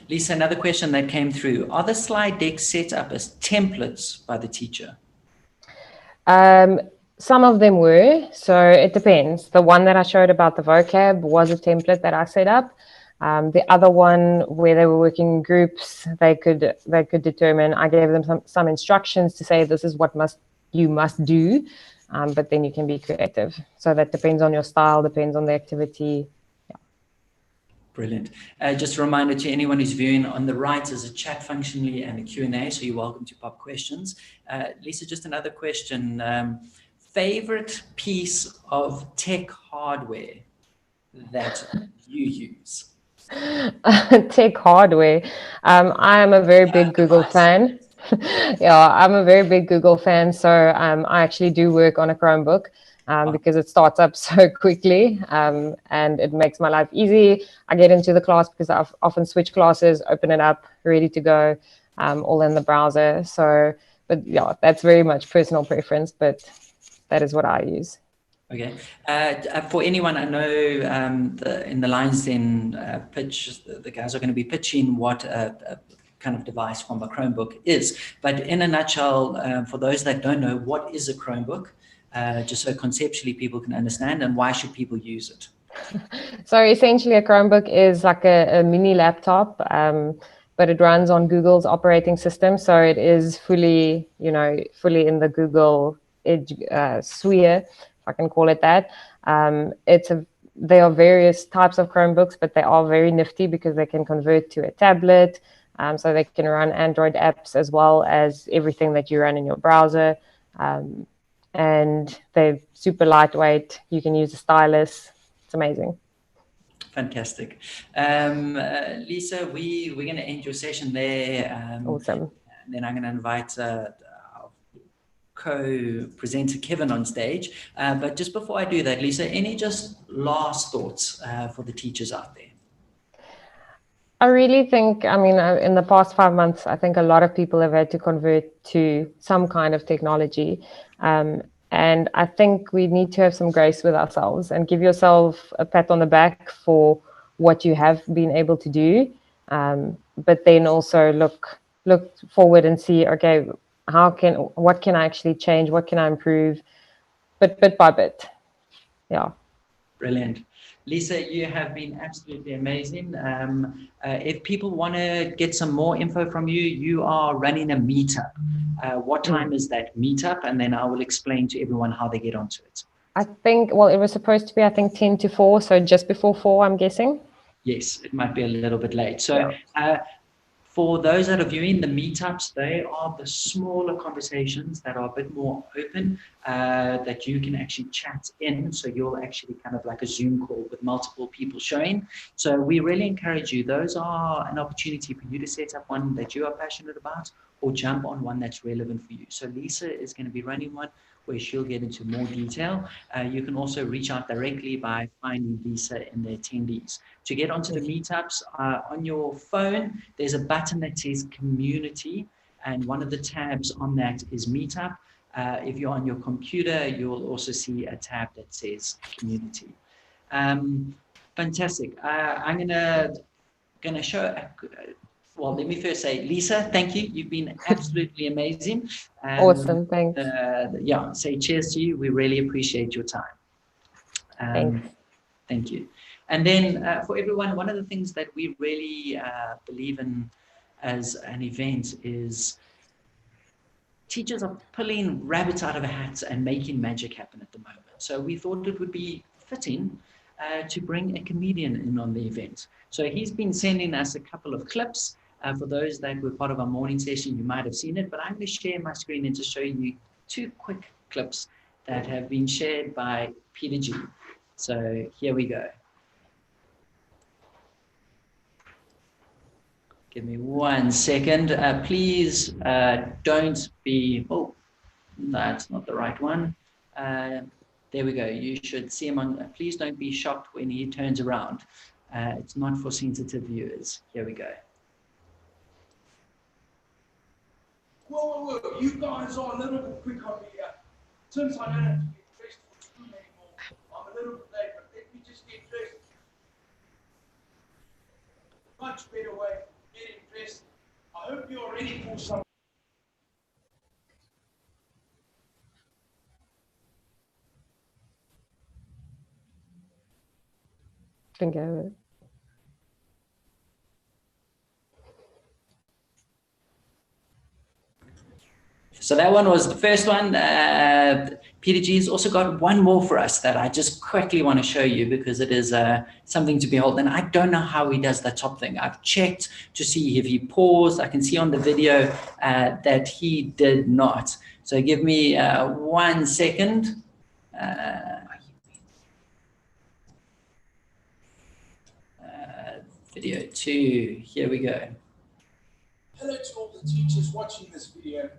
Lisa, another question that came through. Are the slide decks set up as templates by the teacher? Some of them were, so it depends. The one that I showed about the vocab was a template that I set up. The other one, where they were working in groups, they could determine. I gave them some instructions to say, this is what you must do, but then you can be creative. So that depends on your style, depends on the activity. Brilliant. Just a reminder to anyone who's viewing, on the right is a chat function and a Q&A, so you're welcome to pop questions. Lisa, just another question. Favorite piece of tech hardware that you use? Tech hardware. I am a very big Google fan. Yeah, I'm a very big Google fan. So I actually do work on a Chromebook because it starts up so quickly and it makes my life easy. I get into the class because I've often switch classes, open it up, ready to go, all in the browser. So, but yeah, that's very much personal preference, but that is what I use. Okay. For anyone, I know in the Lions Den pitch, the guys are going to be pitching what a kind of device from a Chromebook is. But in a nutshell, for those that don't know, what is a Chromebook? Just so conceptually people can understand, and why should people use it? So essentially, a Chromebook is like a mini laptop, but it runs on Google's operating system. So it is fully in the Google Edge sphere, if I can call it that. There are various types of Chromebooks, but they are very nifty because they can convert to a tablet. So they can run Android apps as well as everything that you run in your browser. And they're super lightweight. You can use a stylus. It's amazing. Fantastic. Lisa, we're going to end your session there. Awesome. And then I'm going to invite our co-presenter Kevin on stage. But just before I do that, Lisa, any just last thoughts for the teachers out there? I really think, in the past 5 months, I think a lot of people have had to convert to some kind of technology. And I think we need to have some grace with ourselves and give yourself a pat on the back for what you have been able to do. But then also look forward and see, okay, what can I actually change? What can I improve? But bit by bit. Yeah. Brilliant. Lisa, you have been absolutely amazing. If people want to get some more info from you, you are running a meetup. What time is that meetup? And then I will explain to everyone how they get onto it. I think, it was supposed to be, 10 to 4. So just before 4, I'm guessing. Yes, it might be a little bit late. So for those that are viewing the meetups, they are the smaller conversations that are a bit more open, that you can actually chat in. So you'll actually kind of like a Zoom call with multiple people showing. So we really encourage you. Those are an opportunity for you to set up one that you are passionate about or jump on one that's relevant for you. So Lisa is going to be running one where she'll get into more detail. You can also reach out directly by finding Lisa in the attendees. To get onto the meetups, on your phone, there's a button that says community, and one of the tabs on that is meetup. If you're on your computer, you'll also see a tab that says community. Fantastic. I'm gonna show. Well, let me first say, Lisa, thank you. You've been absolutely amazing. Awesome, thanks. Say cheers to you. We really appreciate your time. Thanks. Thank you. And then for everyone, one of the things that we really believe in as an event is teachers are pulling rabbits out of a hat and making magic happen at the moment. So we thought it would be fitting to bring a comedian in on the event. So he's been sending us a couple of clips. For those that were part of our morning session, you might have seen it, but I'm going to share my screen and just show you 2 quick clips that have been shared by Peter G. So here we go. Give me 1 second. Please don't be, oh, that's not the right one. There we go. You should see him on, please don't be shocked when he turns around. It's not for sensitive viewers. Here we go. Whoa, you guys are a little bit quick on me here. Since I don't have to get dressed for school anymore, I'm a little bit late, but let me just get dressed. Much better way of getting dressed. I hope you're ready for some. Think of it. So that one was the first one. Peter G's also got one more for us that I just quickly want to show you because it is something to behold. And I don't know how he does the top thing. I've checked to see if he paused. I can see on the video that he did not. So give me 1 second. Video 2, here we go. Hello to all the teachers watching this video.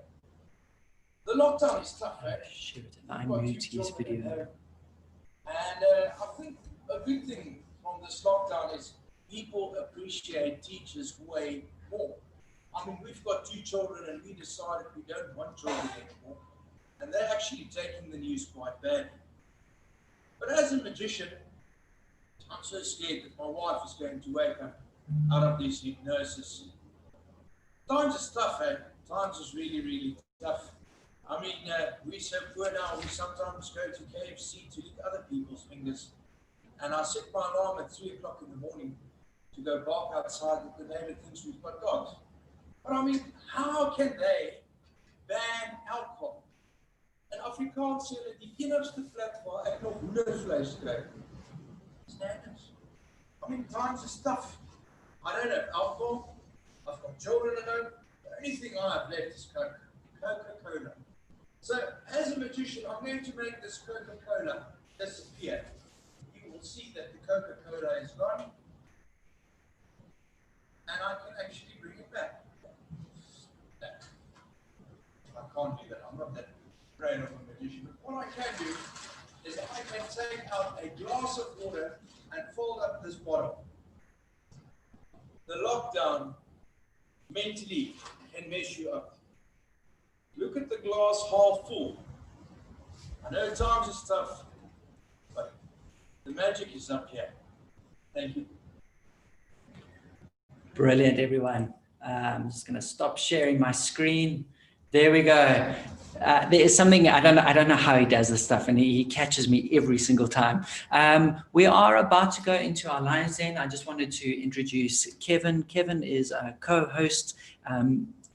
The lockdown is tough, right? Shoot, I mute his video. And I think a good thing from this lockdown is people appreciate teachers way more. I mean, we've got 2 children and we decided we don't want children anymore. And they're actually taking the news quite badly. But as a magician, I'm so scared that my wife is going to wake up out of this hypnosis. Times is tough, eh? Times is really, really tough. I mean, we're so poor now, we sometimes go to KFC to lick other people's fingers. And I set my alarm at 3 o'clock in the morning to go bark outside that the neighbor thinks we've got dogs. But I mean, how can they ban alcohol? En Afrikaans sê hulle die enigste plek waar ek nog hoendervleis kry. Standards. I mean, times is tough. I don't have alcohol. I've got children at home. The only thing I have left is Coca-Cola. So, as a magician, I'm going to make this Coca-Cola disappear. You will see that the Coca-Cola is gone. And I can actually bring it back. I can't do that. I'm not that brain of a magician. But what I can do is I can take out a glass of water and fold up this bottle. The lockdown mentally can mess you up. Look at the glass half full. I know times is tough, but the magic is up here. Thank you. Brilliant, everyone. I'm just going to stop sharing my screen. There we go. There is something, I don't know how he does this stuff, and he catches me every single time. We are about to go into our Lions Den. I just wanted to introduce Kevin. Kevin is a co-host.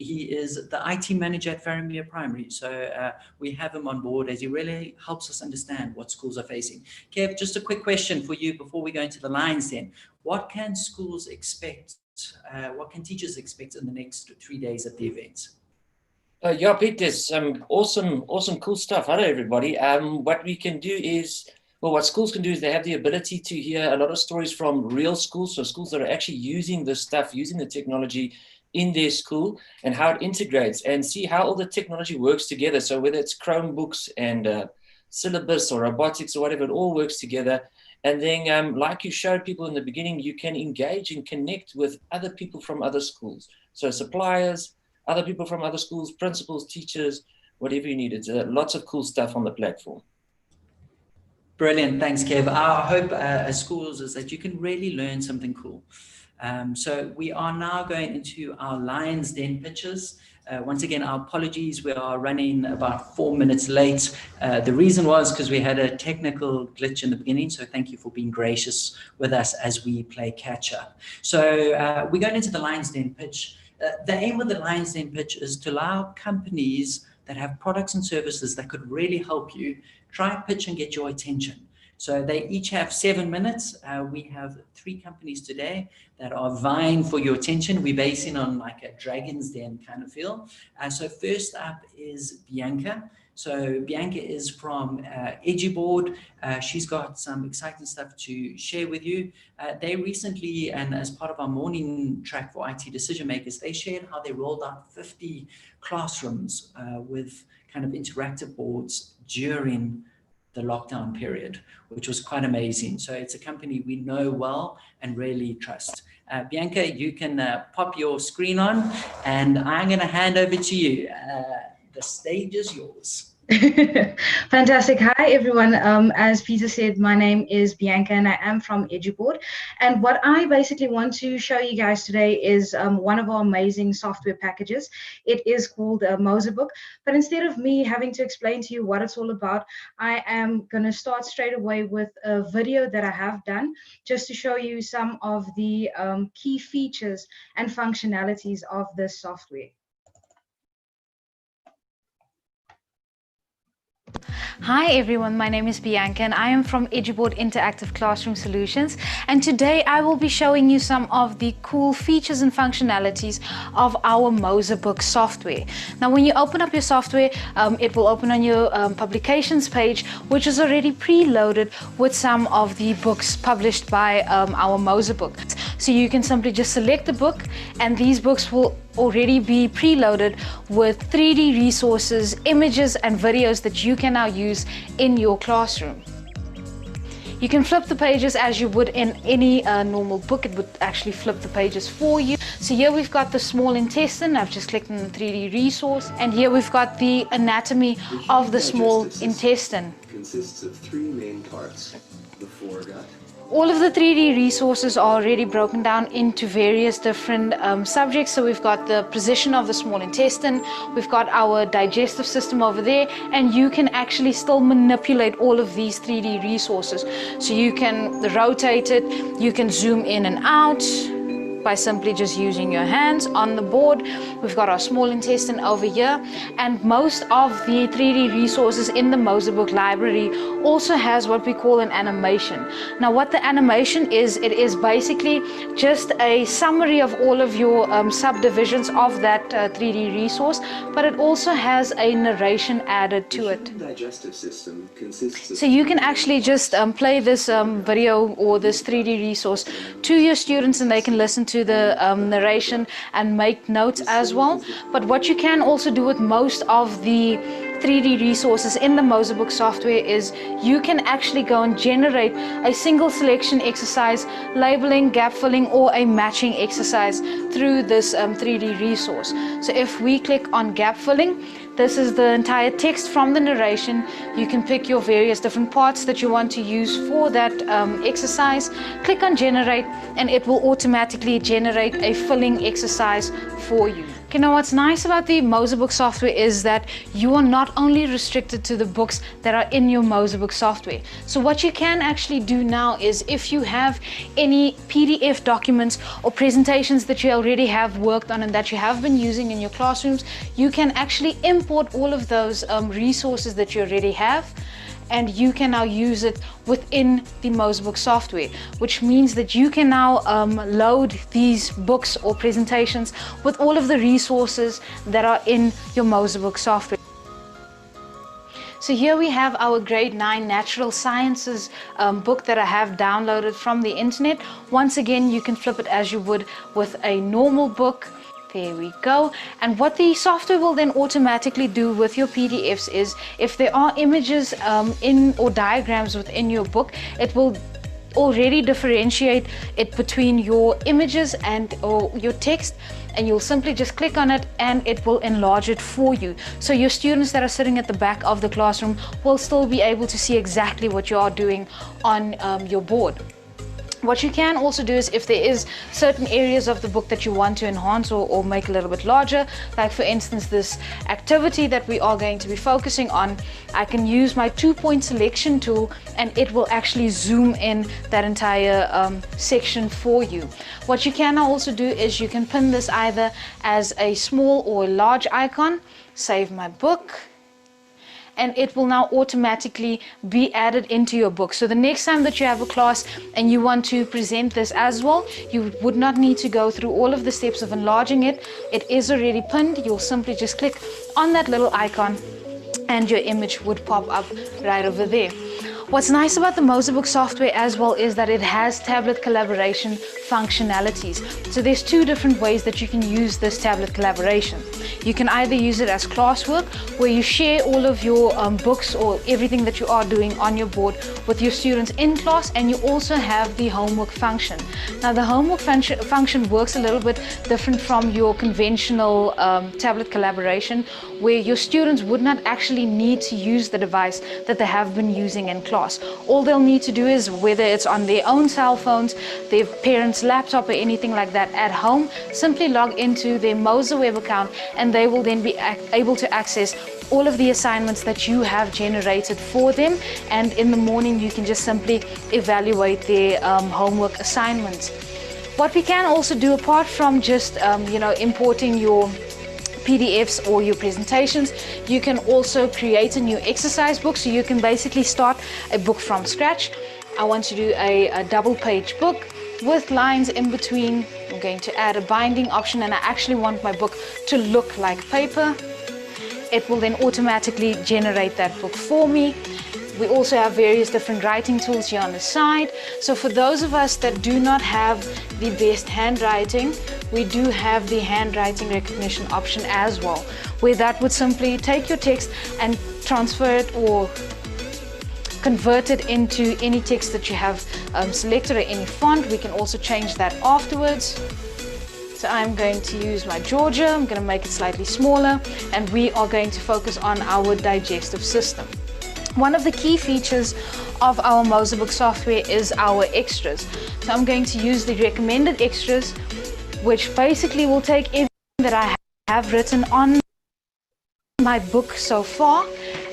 He is the IT manager at Faramir Primary. So we have him on board as he really helps us understand what schools are facing. Kev, just a quick question for you before we go into the Lions Den. What can schools expect? What can teachers expect in the next 3 days at the events? Yeah, Pete, there's some awesome, cool stuff. Hello, everybody. What we can do is, well, what schools can do is they have the ability to hear a lot of stories from real schools, so schools that are actually using this stuff, using the technology in their school and how it integrates and see how all the technology works together. So whether it's Chromebooks and syllabus or robotics or whatever, it all works together. And then like you showed people in the beginning, you can engage and connect with other people from other schools. So suppliers, other people from other schools, principals, teachers, whatever you need. It's lots of cool stuff on the platform. Brilliant. Thanks, Kev. Our hope as schools is that you can really learn something cool. So we are now going into our Lions Den pitches. Once again, our apologies. We are running about 4 minutes late. The reason was because we had a technical glitch in the beginning. So thank you for being gracious with us as we play catch up. So we're going into the Lions Den pitch. The aim of the Lions Den pitch is to allow companies that have products and services that could really help you try and pitch and get your attention. So they each have 7 minutes. We have 3 companies today that are vying for your attention. We're basing on like a Dragon's Den kind of feel. So first up is Bianca. So Bianca is from Edgyboard. She's got some exciting stuff to share with you. They recently, and as part of our morning track for IT decision makers, they shared how they rolled out 50 classrooms with kind of interactive boards during the lockdown period, which was quite amazing. So it's a company we know well and really trust. Bianca, you can pop your screen on, and I'm going to hand over to you. The stage is yours. Fantastic. Hi, everyone. As Peter said, my name is Bianca and I am from Edgyboard. And what I basically want to show you guys today is one of our amazing software packages. It is called Mosebook. But instead of me having to explain to you what it's all about, I am going to start straight away with a video that I have done just to show you some of the key features and functionalities of this software. Hi everyone, my name is Bianca and I am from Edgyboard Interactive Classroom Solutions, and today I will be showing you some of the cool features and functionalities of our Mosebook software. Now when you open up your software, it will open on your publications page, which is already preloaded with some of the books published by our Mosebook. So you can simply just select the book, and these books will already be preloaded with 3D resources, images and videos that you can now use in your classroom. You can flip the pages as you would in any normal book. It would actually flip the pages for you. So here we've got the small intestine. I've just clicked on the 3D resource, and here we've got the anatomy of the small intestine. Consists of 3 main parts: the foregut. All of the 3D resources are already broken down into various different subjects. So we've got the position of the small intestine, we've got our digestive system over there, and you can actually still manipulate all of these 3D resources. So you can rotate it, you can zoom in and out by simply just using your hands on the board. We've got our small intestine over here, and most of the 3D resources in the Mosebook library also has what we call an animation. Now what the animation is, it is basically just a summary of all of your subdivisions of that 3D resource, but it also has a narration added to it. The digestive system consists of... So you can actually just play this video or this 3D resource to your students, and they can listen to the narration and make notes as well. But what you can also do with most of the 3D resources in the Mosebook software is you can actually go and generate a single selection exercise, labeling, gap filling, or a matching exercise through this 3D resource. So if we click on gap filling, this is the entire text from the narration. You can pick your various different parts that you want to use for that exercise. Click on generate, and it will automatically generate a filling exercise for you. Okay, now what's nice about the Mosebook software is that you are not only restricted to the books that are in your Mosebook software. So what you can actually do now is, if you have any PDF documents or presentations that you already have worked on and that you have been using in your classrooms, you can actually import all of those resources that you already have, and you can now use it within the Mosebook software, which means that you can now load these books or presentations with all of the resources that are in your Mosebook software. So here we have our grade 9 natural sciences book that I have downloaded from the internet. Once again, you can flip it as you would with a normal book. There we go. And what the software will then automatically do with your PDFs is, if there are images or diagrams within your book, it will already differentiate it between your images or your text, and you'll simply just click on it and it will enlarge it for you. So your students that are sitting at the back of the classroom will still be able to see exactly what you are doing on your board. What you can also do is, if there is certain areas of the book that you want to enhance or make a little bit larger, like for instance this activity that we are going to be focusing on, I can use my 2-point selection tool and it will actually zoom in that entire section for you. What you can also do is you can pin this either as a small or a large icon, save my book, and it will now automatically be added into your book. So the next time that you have a class and you want to present this as well, you would not need to go through all of the steps of enlarging it. It is already pinned. You'll simply just click on that little icon and your image would pop up right over there. What's nice about the Mosebook software as well is that it has tablet collaboration functionalities. So there's two different ways that you can use this tablet collaboration. You can either use it as classwork, where you share all of your books or everything that you are doing on your board with your students in class, and you also have the homework function. Now the homework function works a little bit different from your conventional tablet collaboration, where your students would not actually need to use the device that they have been using in class. All they'll need to do is, whether it's on their own cell phones, their parents' laptop or anything like that at home, simply log into their Moza web account and they will then be able to access all of the assignments that you have generated for them, and in the morning you can just simply evaluate their homework assignments. What we can also do, apart from just importing your PDFs or your presentations, you can also create a new exercise book. So you can basically start a book from scratch. I want to do a double page book with lines in between. I'm going to add a binding option, and I actually want my book to look like paper. It will then automatically generate that book for me. We also have various different writing tools here on the side. So for those of us that do not have the best handwriting, we do have the handwriting recognition option as well, where that would simply take your text and transfer it or convert it into any text that you have selected or any font. We can also change that afterwards. So I'm going to use my Georgia. I'm going to make it slightly smaller, and we are going to focus on our digestive system. One of the key features of our Mosebook software is our extras. So I'm going to use the recommended extras, which basically will take everything that I have written on my book so far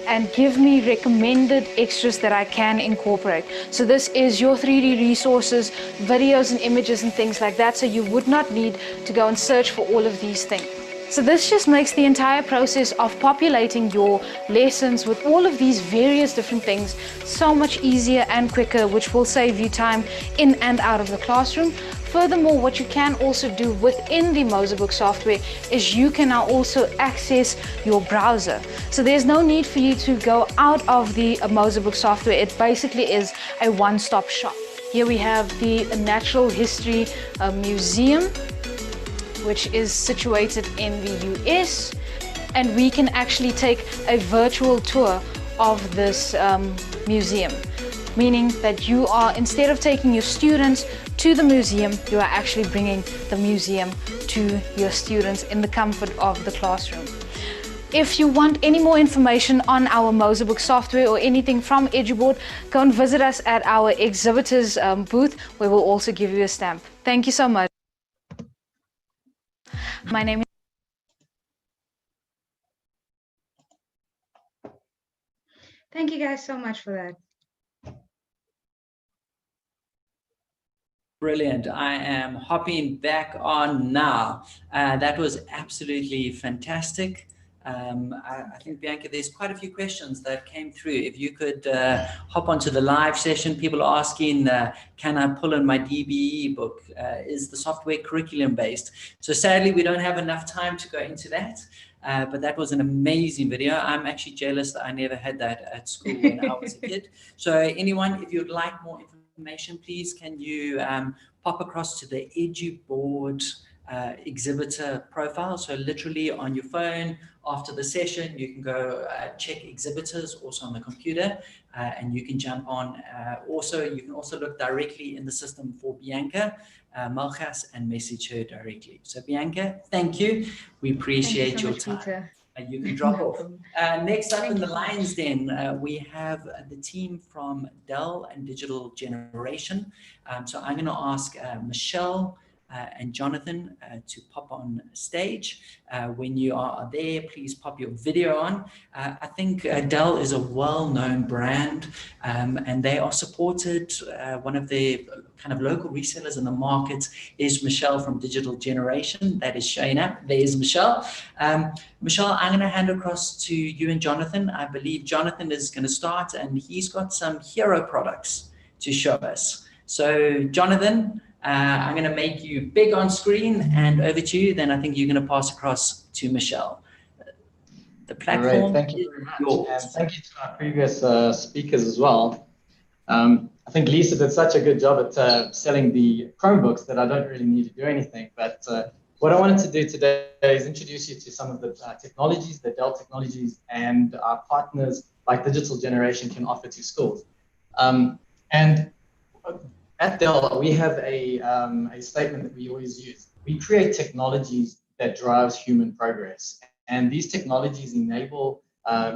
and give me recommended extras that I can incorporate. So this is your 3D resources, videos and images and things like that, so you would not need to go and search for all of these things. So this just makes the entire process of populating your lessons with all of these various different things so much easier and quicker, which will save you time in and out of the classroom. Furthermore, what you can also do within the Mosebook software is you can now also access your browser. So there's no need for you to go out of the Mosebook software. It basically is a one-stop shop. Here we have the Natural History Museum, which is situated in the US, and we can actually take a virtual tour of this museum, meaning that you are, instead of taking your students to the museum, you are actually bringing the museum to your students in the comfort of the classroom. If you want any more information on our Mosebook software or anything from EduBoard, go and visit us at our exhibitors booth, where we'll also give you a stamp. Thank you so much. My name is... Thank you guys so much for that. Brilliant. I am hopping back on now. That was absolutely fantastic. I think, Bianca, there's quite a few questions that came through. If you could hop onto the live session, people are asking, can I pull in my DBE book? Is the software curriculum based? So sadly, we don't have enough time to go into that. But that was an amazing video. I'm actually jealous that I never had that at school when I was a kid. So anyone, if you'd like more information, please can you pop across to the EduBoard exhibitor profile. So literally on your phone after the session, you can go check exhibitors also on the computer, and you can jump on. Also, you can also look directly in the system for Bianca Malchas and message her directly. So Bianca, thank you. We appreciate your time. You can drop off. Next up in the lines then, we have the team from Dell and Digital Generation. So I'm going to ask Michelle and Jonathan to pop on stage. When you are there, please pop your video on. I think Dell is a well-known brand, and they are supported. One of their kind of local resellers in the market is Michelle from Digital Generation. That is Shayna. There's Michelle. Michelle, I'm going to hand across to you and Jonathan. I believe Jonathan is going to start, and he's got some hero products to show us. So, Jonathan, I'm going to make you big on screen and over to you. Then I think you're going to pass across to Michelle. The platform. Great, thank you very much. Yours. And thank you to our previous speakers as well. I think Lisa did such a good job at selling the Chromebooks that I don't really need to do anything. But what I wanted to do today is introduce you to some of the technologies, the Dell technologies, and our partners like Digital Generation can offer to schools. And at Dell, we have a statement that we always use. We create technologies that drives human progress. And these technologies enable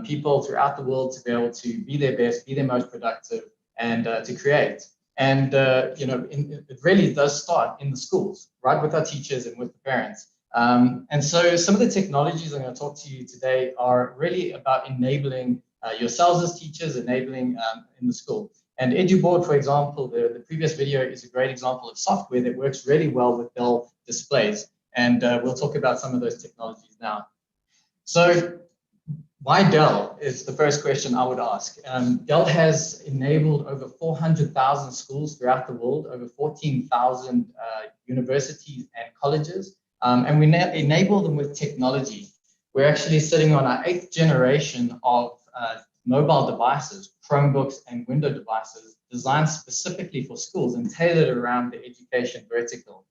people throughout the world to be able to be their best, be their most productive, and to create. And it really does start in the schools, right, with our teachers and with the parents. And so some of the technologies I'm going to talk to you today are really about enabling yourselves as teachers, enabling in the school. And EduBoard, for example, the previous video is a great example of software that works really well with Dell displays. And we'll talk about some of those technologies now. So why Dell is the first question I would ask. Dell has enabled over 400,000 schools throughout the world, over 14,000 universities and colleges, and we enable them with technology. We're actually sitting on our 8th generation of mobile devices, Chromebooks and Windows devices designed specifically for schools and tailored around the education vertical.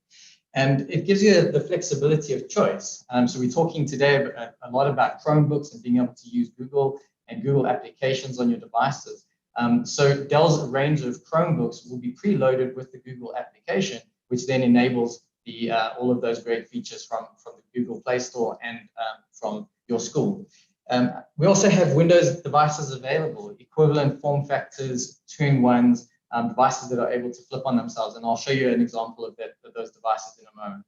And it gives you the flexibility of choice. So we're talking today a lot about Chromebooks and being able to use Google and Google applications on your devices. So Dell's range of Chromebooks will be preloaded with the Google application, which then enables all of those great features from the Google Play Store and from your school. We also have Windows devices available, equivalent form factors, 2-in-1s, devices that are able to flip on themselves. And I'll show you an example of those devices in a moment.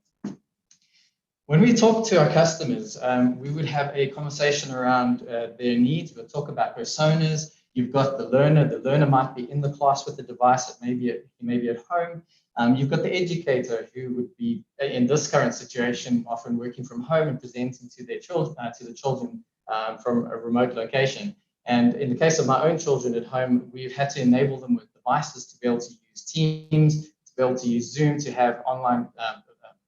When we talk to our customers, we would have a conversation around their needs. We'll talk about personas. You've got the learner. The learner might be in the class with the device. It may be at home. You've got the educator who would be, in this current situation, often working from home and presenting to their children, from a remote location. And in the case of my own children at home, we've had to enable them with devices to be able to use Teams, to be able to use Zoom, to have online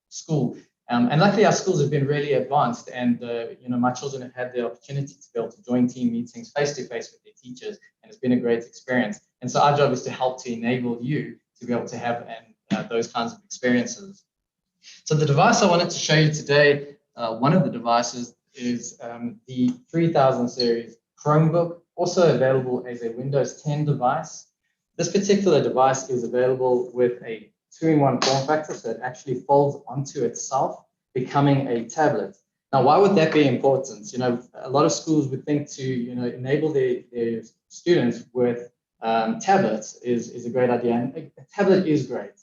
school. And luckily, our schools have been really advanced, and my children have had the opportunity to be able to join team meetings face-to-face with their teachers, and it's been a great experience. And so our job is to help to enable you to be able to have those kinds of experiences. So the device I wanted to show you today, one of the devices is the 3000 series Chromebook, also available as a Windows 10 device. This particular device is available with a 2-in-1 form factor, so it actually folds onto itself, becoming a tablet. Now, why would that be important? A lot of schools would think to enable their students with tablets is a great idea, and a tablet is great.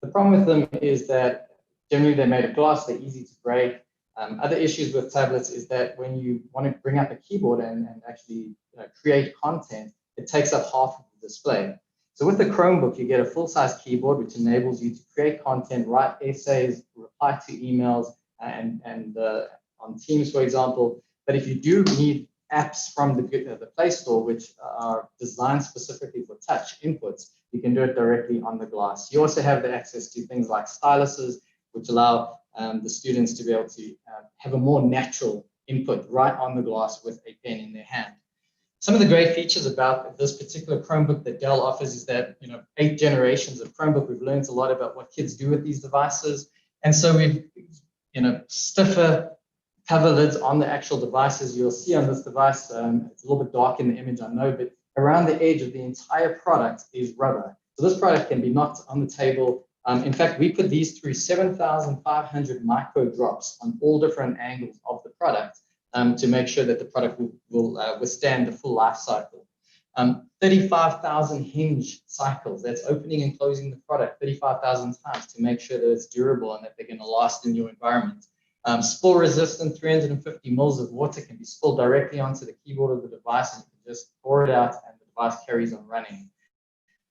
The problem with them is that generally they're made of glass, they're easy to break. Other issues with tablets is that when you want to bring up a keyboard and actually create content, it takes up half of the display. So with the Chromebook, you get a full-size keyboard, which enables you to create content, write essays, reply to emails, and on Teams, for example. But if you do need apps from the Play Store, which are designed specifically for touch inputs, you can do it directly on the glass. You also have the access to things like styluses, which allow the students to be able to have a more natural input right on the glass with a pen in their hand. Some of the great features about this particular Chromebook that Dell offers is that, 8 generations of Chromebook, we've learned a lot about what kids do with these devices. And so we've, stiffer cover lids on the actual devices. You'll see on this device, it's a little bit dark in the image, I know, but around the edge of the entire product is rubber. So this product can be knocked on the table. In fact, we put these through 7,500 micro drops on all different angles of the product to make sure that the product will withstand the full life cycle. 35,000 hinge cycles. That's opening and closing the product 35,000 times to make sure that it's durable and that they're going to last in your environment. Spill resistant, 350 mils of water can be spilled directly onto the keyboard of the device, and you can just pour it out and the device carries on running.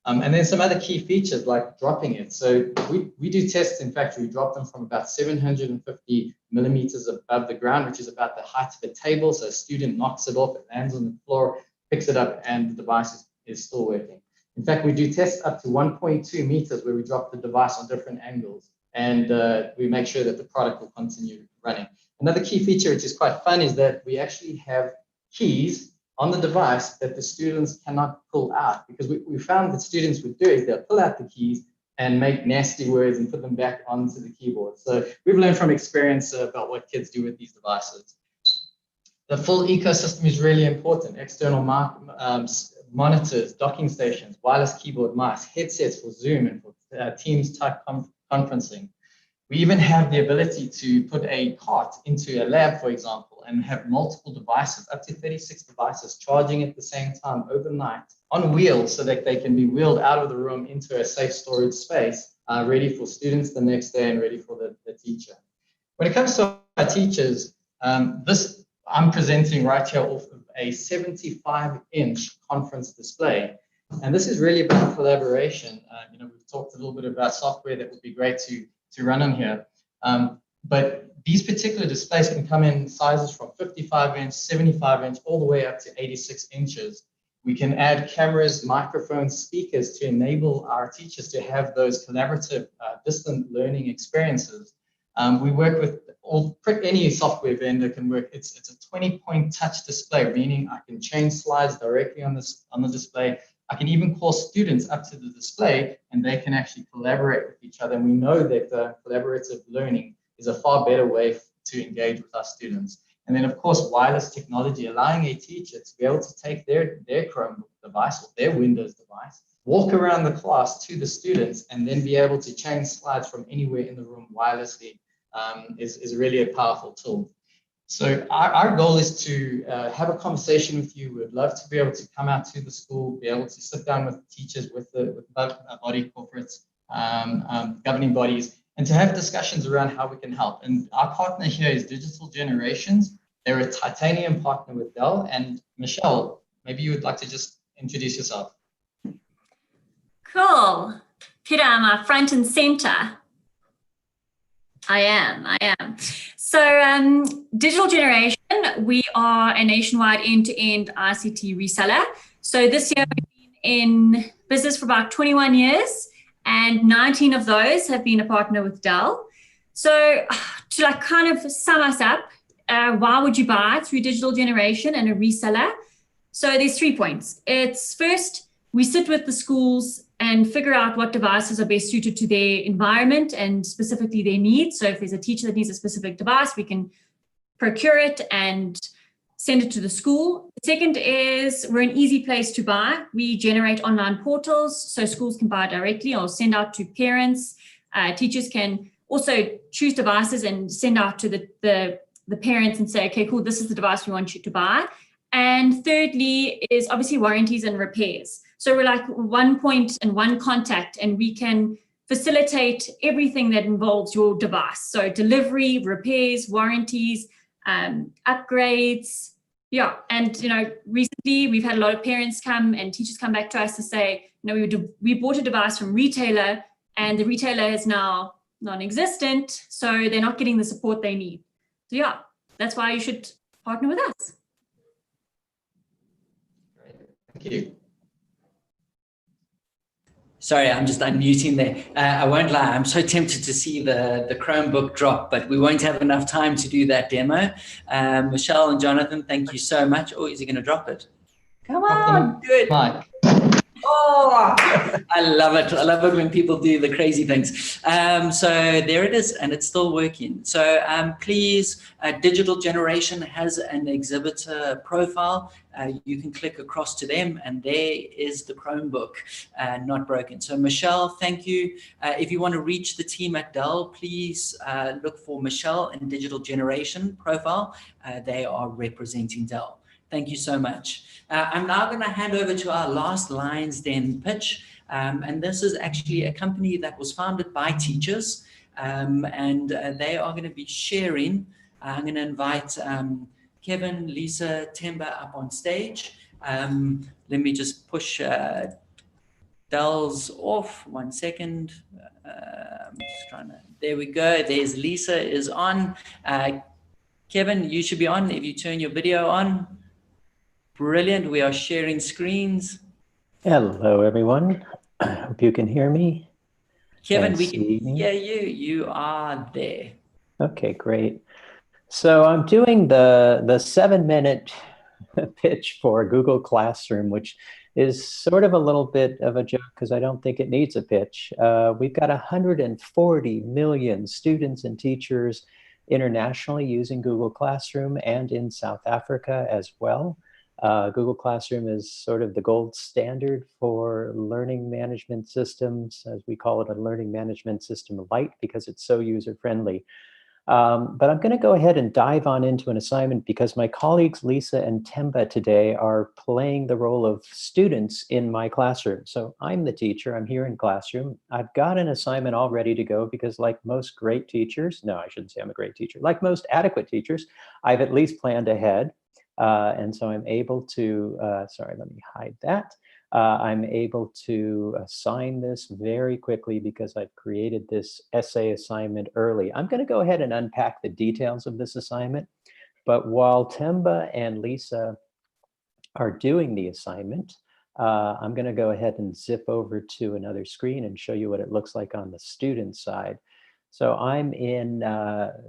And then some other key features like dropping it. So we do tests in factory. We drop them from about 750 millimeters above the ground, which is about the height of a table. So a student knocks it off, it lands on the floor, picks it up, and the device is still working. In fact, we do tests up to 1.2 meters where we drop the device on different angles, and we make sure that the product will continue running. Another key feature, which is quite fun, is that we actually have keys on the device that the students cannot pull out, because we found that students would do is they'll pull out the keys and make nasty words and put them back onto the keyboard. So we've learned from experience about what kids do with these devices. The full ecosystem is really important. External monitors, docking stations, wireless keyboard, mice, headsets for Zoom and for Teams type conferencing. We even have the ability to put a cart into a lab, for example, and have multiple devices, up to 36 devices, charging at the same time overnight on wheels so that they can be wheeled out of the room into a safe storage space, ready for students the next day and ready for the teacher. When it comes to our teachers, this I'm presenting right here off of a 75-inch conference display. And this is really about collaboration. We've talked a little bit about software that would be great to run on here. But these particular displays can come in sizes from 55-inch, 75-inch, all the way up to 86 inches. We can add cameras, microphones, speakers to enable our teachers to have those collaborative distant learning experiences. We work with any software vendor can work. It's a 20-point touch display, meaning I can change slides directly on the display. I can even call students up to the display and they can actually collaborate with each other. And we know that collaborative learning is a far better way to engage with our students. And then, of course, wireless technology, allowing a teacher to be able to take their Chromebook device or their Windows device, walk around the class to the students, and then be able to change slides from anywhere in the room wirelessly is really a powerful tool. So our goal is to have a conversation with you. We'd love to be able to come out to the school, be able to sit down with teachers, with body corporates, governing bodies, and to have discussions around how we can help. And our partner here is Digital Generations. They're a titanium partner with Dell. And Michelle, maybe you would like to just introduce yourself. Cool. Peter, I'm front and center. I am. So Digital Generation, we are a nationwide end-to-end ICT reseller. So this year we've been in business for about 21 years and 19 of those have been a partner with Dell. So to kind of sum us up, why would you buy through Digital Generation and a reseller? So there's 3 points. It's first, we sit with the schools and figure out what devices are best suited to their environment and specifically their needs. So if there's a teacher that needs a specific device, we can procure it and send it to the school. The second is we're an easy place to buy. We generate online portals so schools can buy directly or send out to parents. Teachers can also choose devices and send out to the parents and say, okay, cool, this is the device we want you to buy. And thirdly is obviously warranties and repairs. So we're like one point and one contact, and we can facilitate everything that involves your device. So delivery, repairs, warranties, upgrades. Yeah. And, recently we've had a lot of parents come and teachers come back to us to say, we bought a device from retailer and the retailer is now non-existent. So they're not getting the support they need. So yeah, that's why you should partner with us. Thank you. Sorry, I'm just unmuting there. I won't lie, I'm so tempted to see the Chromebook drop, but we won't have enough time to do that demo. Michelle and Jonathan, thank you so much. Oh, is he going to drop it? Come on, good. Mike. Oh, I love it. I love it when people do the crazy things. So there it is, and it's still working. So please, Digital Generation has an exhibitor profile. You can click across to them, and there is the Chromebook, not broken. So Michelle, thank you. If you want to reach the team at Dell, please look for Michelle and Digital Generation profile. They are representing Dell. Thank you so much. I'm now going to hand over to our last Lions Den pitch. And this is actually a company that was founded by teachers. And they are going to be sharing. I'm going to invite Kevin, Lisa, Temba up on stage. Let me just push Dell's off. 1 second. I'm just trying to, there we go. There's Lisa is on. Kevin, you should be on if you turn your video on. Brilliant. We are sharing screens. Hello, everyone. I hope you can hear me. Kevin, we can hear you. You are there. Okay, great. So I'm doing the 7-minute pitch for Google Classroom, which is sort of a little bit of a joke because I don't think it needs a pitch. We've got 140 million students and teachers internationally using Google Classroom and in South Africa as well. Google Classroom is sort of the gold standard for learning management systems, as we call it, a learning management system light, because it's so user-friendly. But I'm going to go ahead and dive on into an assignment because my colleagues Lisa and Temba today are playing the role of students in my classroom. So I'm the teacher, I'm here in classroom. I've got an assignment all ready to go because like most great teachers, no, I shouldn't say I'm a great teacher, like most adequate teachers, I've at least planned ahead. And so I'm able to, sorry, let me hide that. I'm able to assign this very quickly because I've created this essay assignment early. I'm going to go ahead and unpack the details of this assignment. But while Temba and Lisa are doing the assignment, I'm going to go ahead and zip over to another screen and show you what it looks like on the student side. So I'm in,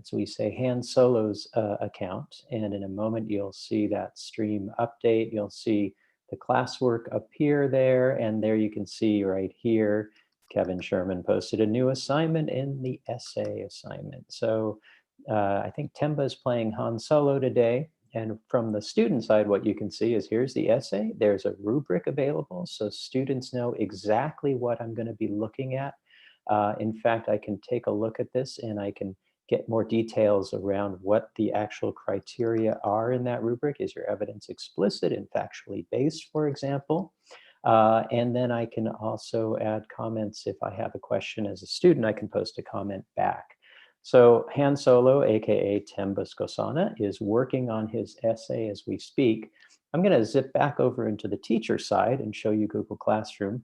so we say Han Solo's account, and in a moment you'll see that stream update. You'll see the classwork appear there, and there you can see right here, Kevin Sherman posted a new assignment in the essay assignment. So I think Temba is playing Han Solo today. And from the student side, what you can see is here's the essay. There's a rubric available, so students know exactly what I'm going to be looking at. In fact, I can take a look at this and I can get more details around what the actual criteria are in that rubric. Is your evidence explicit and factually based, for example? And then I can also add comments. If I have a question as a student, I can post a comment back. So Han Solo, aka Temba Skosana, is working on his essay as we speak. I'm going to zip back over into the teacher side and show you Google Classroom.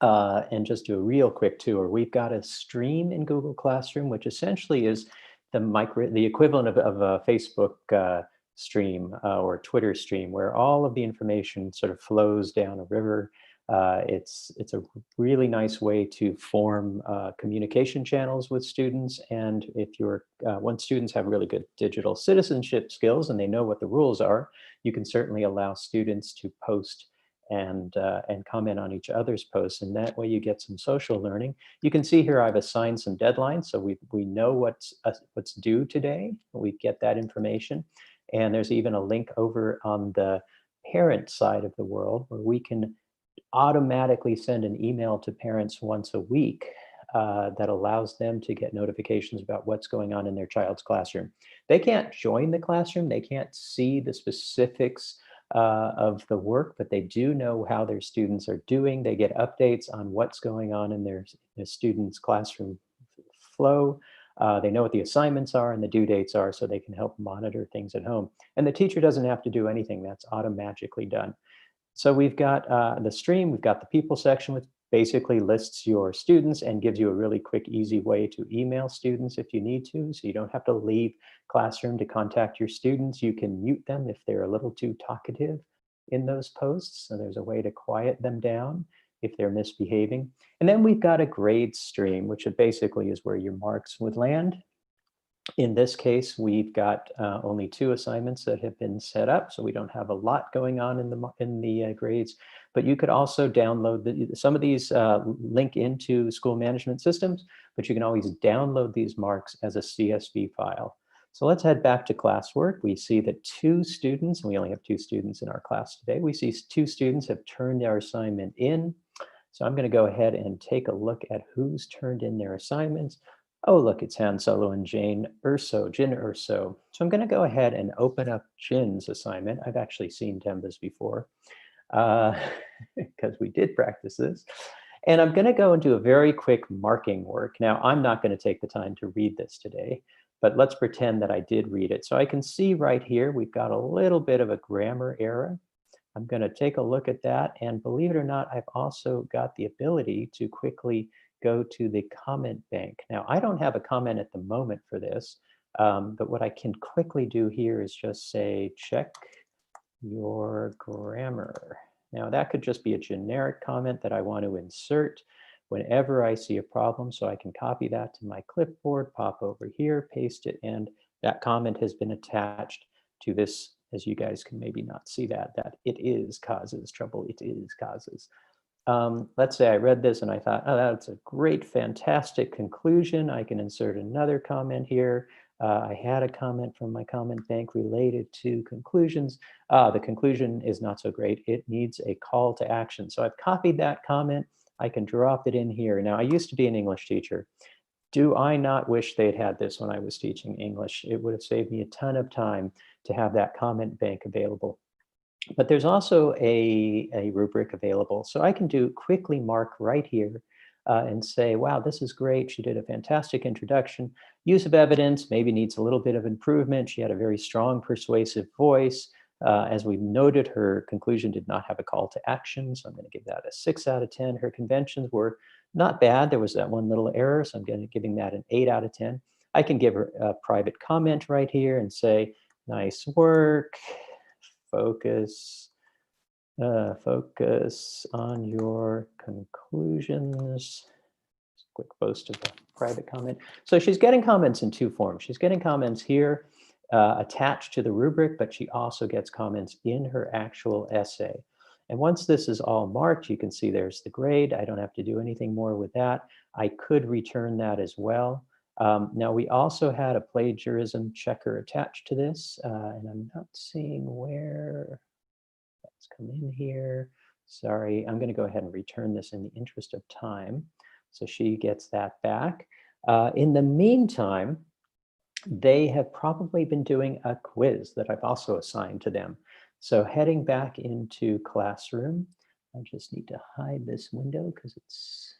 And just do a real quick tour. We've got a stream in Google Classroom, which essentially is the equivalent of a Facebook stream or Twitter stream, where all of the information sort of flows down a river. It's a really nice way to form communication channels with students. And if you're, once students have really good digital citizenship skills and they know what the rules are, you can certainly allow students to post and comment on each other's posts, and that way you get some social learning. You can see here I've assigned some deadlines, so we know what's due today. We get that information, and there's even a link over on the parent side of the world where we can automatically send an email to parents once a week that allows them to get notifications about what's going on in their child's classroom. They can't join the classroom, they can't see the specifics of the work, but they do know how their students are doing. They get updates on what's going on in their students' classroom flow. They know what the assignments are and the due dates are, so they can help monitor things at home. And the teacher doesn't have to do anything. That's automatically done. So we've got the stream, we've got the people section, which basically lists your students and gives you a really quick, easy way to email students if you need to. So you don't have to leave classroom to contact your students. You can mute them if they're a little too talkative in those posts. So there's a way to quiet them down if they're misbehaving. And then we've got a grade stream, which basically is where your marks would land. In this case, we've got only 2 assignments that have been set up, so we don't have a lot going on in the grades. But you could also download some of these link into school management systems, but you can always download these marks as a CSV file. So let's head back to classwork. We see that 2 students, and we only have 2 students in our class today. We see 2 students have turned their assignment in. So I'm going to go ahead and take a look at who's turned in their assignments. Oh, look, it's Han Solo and Jin Urso. So I'm going to go ahead and open up Jin's assignment. I've actually seen Temba's before because we did practice this. And I'm going to go and do a very quick marking work. Now, I'm not going to take the time to read this today, but let's pretend that I did read it. So I can see right here, we've got a little bit of a grammar error. I'm going to take a look at that. And believe it or not, I've also got the ability to quickly go to the comment bank. Now, I don't have a comment at the moment for this, but what I can quickly do here is just say, check your grammar. Now, that could just be a generic comment that I want to insert whenever I see a problem. So I can copy that to my clipboard, pop over here, paste it, and that comment has been attached to this, as you guys can maybe not see that it is causes trouble, it is causes. Let's say I read this and I thought, oh, that's a great, fantastic conclusion. I can insert another comment here. I had a comment from my comment bank related to conclusions. The conclusion is not so great. It needs a call to action. So I've copied that comment. I can drop it in here. Now, I used to be an English teacher. Do I not wish they'd had this when I was teaching English? It would have saved me a ton of time to have that comment bank available. But there's also a rubric available. So I can do quickly mark right here and say, wow, this is great. She did a fantastic introduction. Use of evidence maybe needs a little bit of improvement. She had a very strong, persuasive voice. As we noted, her conclusion did not have a call to action. So I'm going to give that a 6 out of 10. Her conventions were not bad. There was that one little error. So I'm giving that an 8 out of 10. I can give her a private comment right here and say, nice work. Focus on your conclusions. Quick post of a private comment. So she's getting comments in two forms. She's getting comments here attached to the rubric, but she also gets comments in her actual essay. And once this is all marked, you can see there's the grade. I don't have to do anything more with that. I could return that as well. Now, we also had a plagiarism checker attached to this, and I'm not seeing where. Let's come in here. Sorry, I'm going to go ahead and return this in the interest of time. So she gets that back. In the meantime, they have probably been doing a quiz that I've also assigned to them. So heading back into Classroom, I just need to hide this window because it's,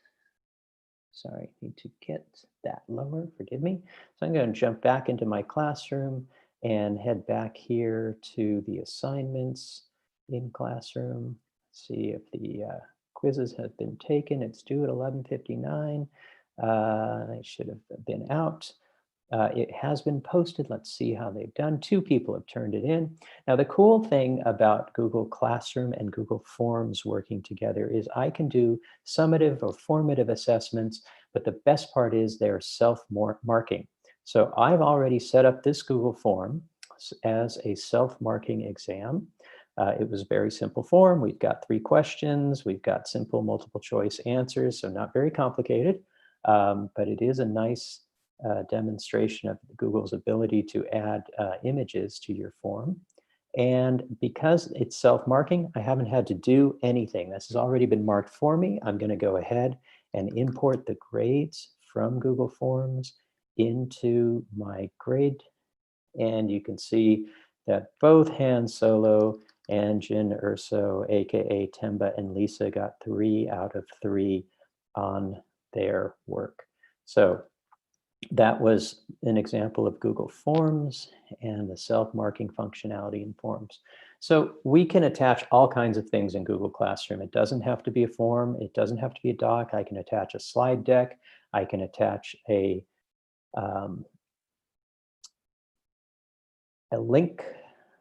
sorry, need to get that lower, forgive me. So I'm going to jump back into my Classroom and head back here to the assignments in Classroom. See if the quizzes have been taken. It's due at 11:59. I should have been out. It has been posted. Let's see how they've done. 2 people have turned it in. Now, the cool thing about Google Classroom and Google Forms working together is I can do summative or formative assessments, but the best part is they're self-marking. So I've already set up this Google form as a self-marking exam. It was a very simple form. We've got 3 questions. We've got simple multiple choice answers, so not very complicated, but it is a nice demonstration of Google's ability to add images to your form. And because it's self-marking, I haven't had to do anything. This has already been marked for me. I'm going to go ahead and import the grades from Google Forms into my grade. And you can see that both Han Solo and Jin Urso, aka Temba and Lisa, got 3 out of 3 on their work. So that was an example of Google Forms and the self-marking functionality in Forms. So we can attach all kinds of things in Google Classroom. It doesn't have to be a form. It doesn't have to be a doc. I can attach a slide deck. I can attach a link.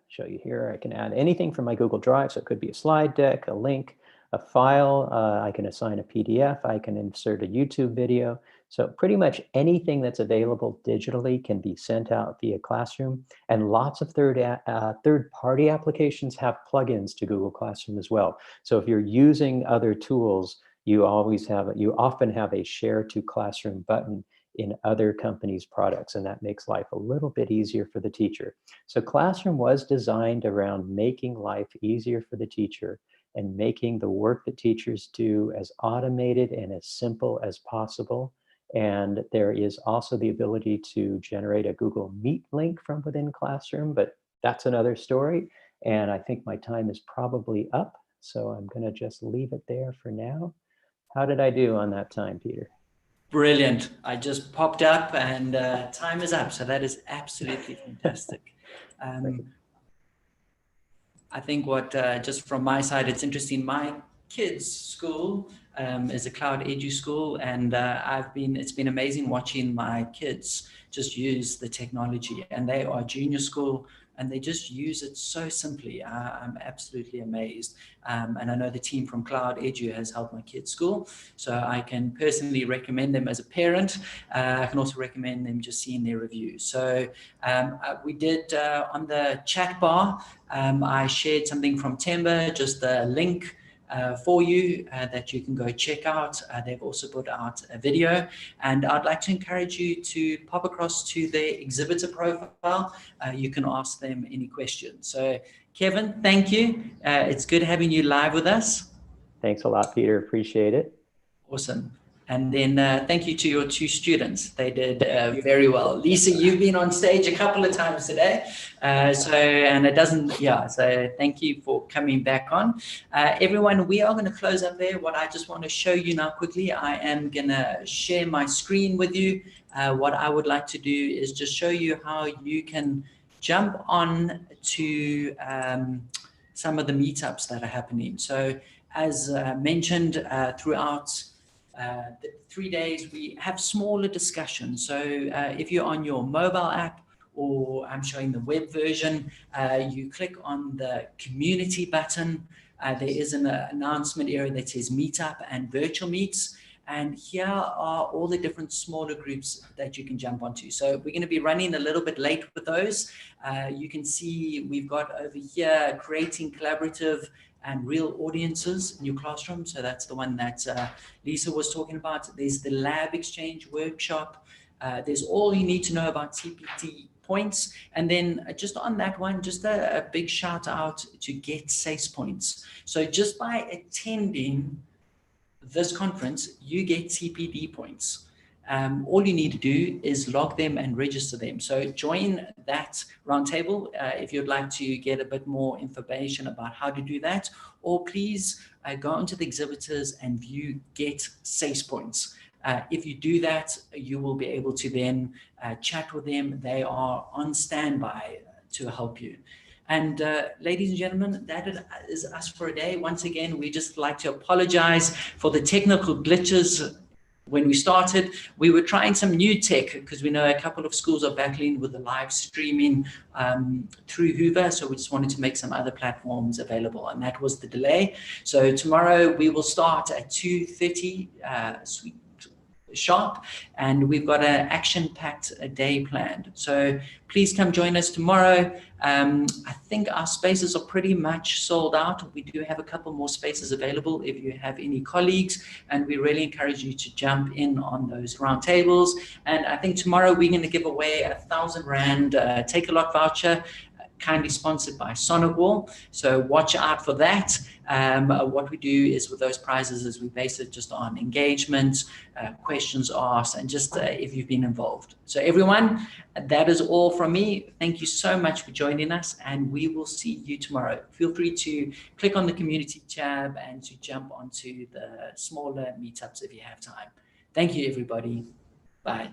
Show you here. I can add anything from my Google Drive. So it could be a slide deck, a link, a file. I can assign a PDF. I can insert a YouTube video. So pretty much anything that's available digitally can be sent out via Classroom. And lots of third-party applications have plugins to Google Classroom as well. So if you're using other tools, you often have a Share to Classroom button in other companies' products, and that makes life a little bit easier for the teacher. So Classroom was designed around making life easier for the teacher and making the work that teachers do as automated and as simple as possible. And there is also the ability to generate a Google Meet link from within Classroom, but that's another story. And I think my time is probably up, so I'm going to just leave it there for now. How did I do on that time, Peter? Brilliant. I just popped up and time is up. So that is absolutely fantastic. I think what, just from my side, it's interesting. My kids' school is a cloud edu school, and it's been amazing watching my kids just use the technology, and they are junior school and they just use it so simply. I'm absolutely amazed. And I know the team from Cloud Edu has helped my kids' school, so I can personally recommend them as a parent. I can also recommend them just seeing their reviews. So we did on the chat bar, I shared something from Timber, just a link for you that you can go check out. They've also put out a video, and I'd like to encourage you to pop across to their exhibitor profile. You can ask them any questions. So Kevin, thank you. It's good having you live with us. Thanks a lot, Peter. Appreciate it. Awesome. And then thank you to your two students. They did very well. Lisa, you've been on stage a couple of times today. So thank you for coming back on. Everyone, we are going to close up there. What I just want to show you now quickly, I am going to share my screen with you. What I would like to do is just show you how you can jump on to some of the meetups that are happening. So as mentioned throughout the 3 days, we have smaller discussions. So if you're on your mobile app, or I'm showing the web version, you click on the community button. There is an announcement area that says meetup and virtual meets. And here are all the different smaller groups that you can jump onto. So we're going to be running a little bit late with those. You can see we've got over here creating collaborative and real audiences in your classroom. So that's the one that Lisa was talking about. There's the lab exchange workshop. There's all you need to know about CPT points. And then just on that one, just a big shout out to get SACE points. So just by attending this conference, you get CPD points. All you need to do is log them and register them. So join that roundtable if you'd like to get a bit more information about how to do that, or please go onto the exhibitors and view get SACE points. If you do that, you will be able to then chat with them. They are on standby to help you. And ladies and gentlemen, that is us for a day. Once again, we just like to apologize for the technical glitches. When we started, we were trying some new tech because we know a couple of schools are battling with the live streaming through Hoover. So we just wanted to make some other platforms available, and that was the delay. So tomorrow we will start at 2:30 sharp, and we've got an action-packed day planned. So please come join us tomorrow. I think our spaces are pretty much sold out. We do have a couple more spaces available if you have any colleagues, and we really encourage you to jump in on those roundtables. And I think tomorrow we're going to give away a 1,000 Rand Take-A-Lot voucher, kindly sponsored by Sonogwall. So watch out for that. What we do is with those prizes is we base it just on engagement, questions asked, and just if you've been involved. So everyone, that is all from me. Thank you so much for joining us, and we will see you tomorrow. Feel free to click on the community tab and to jump onto the smaller meetups if you have time. Thank you, everybody. Bye.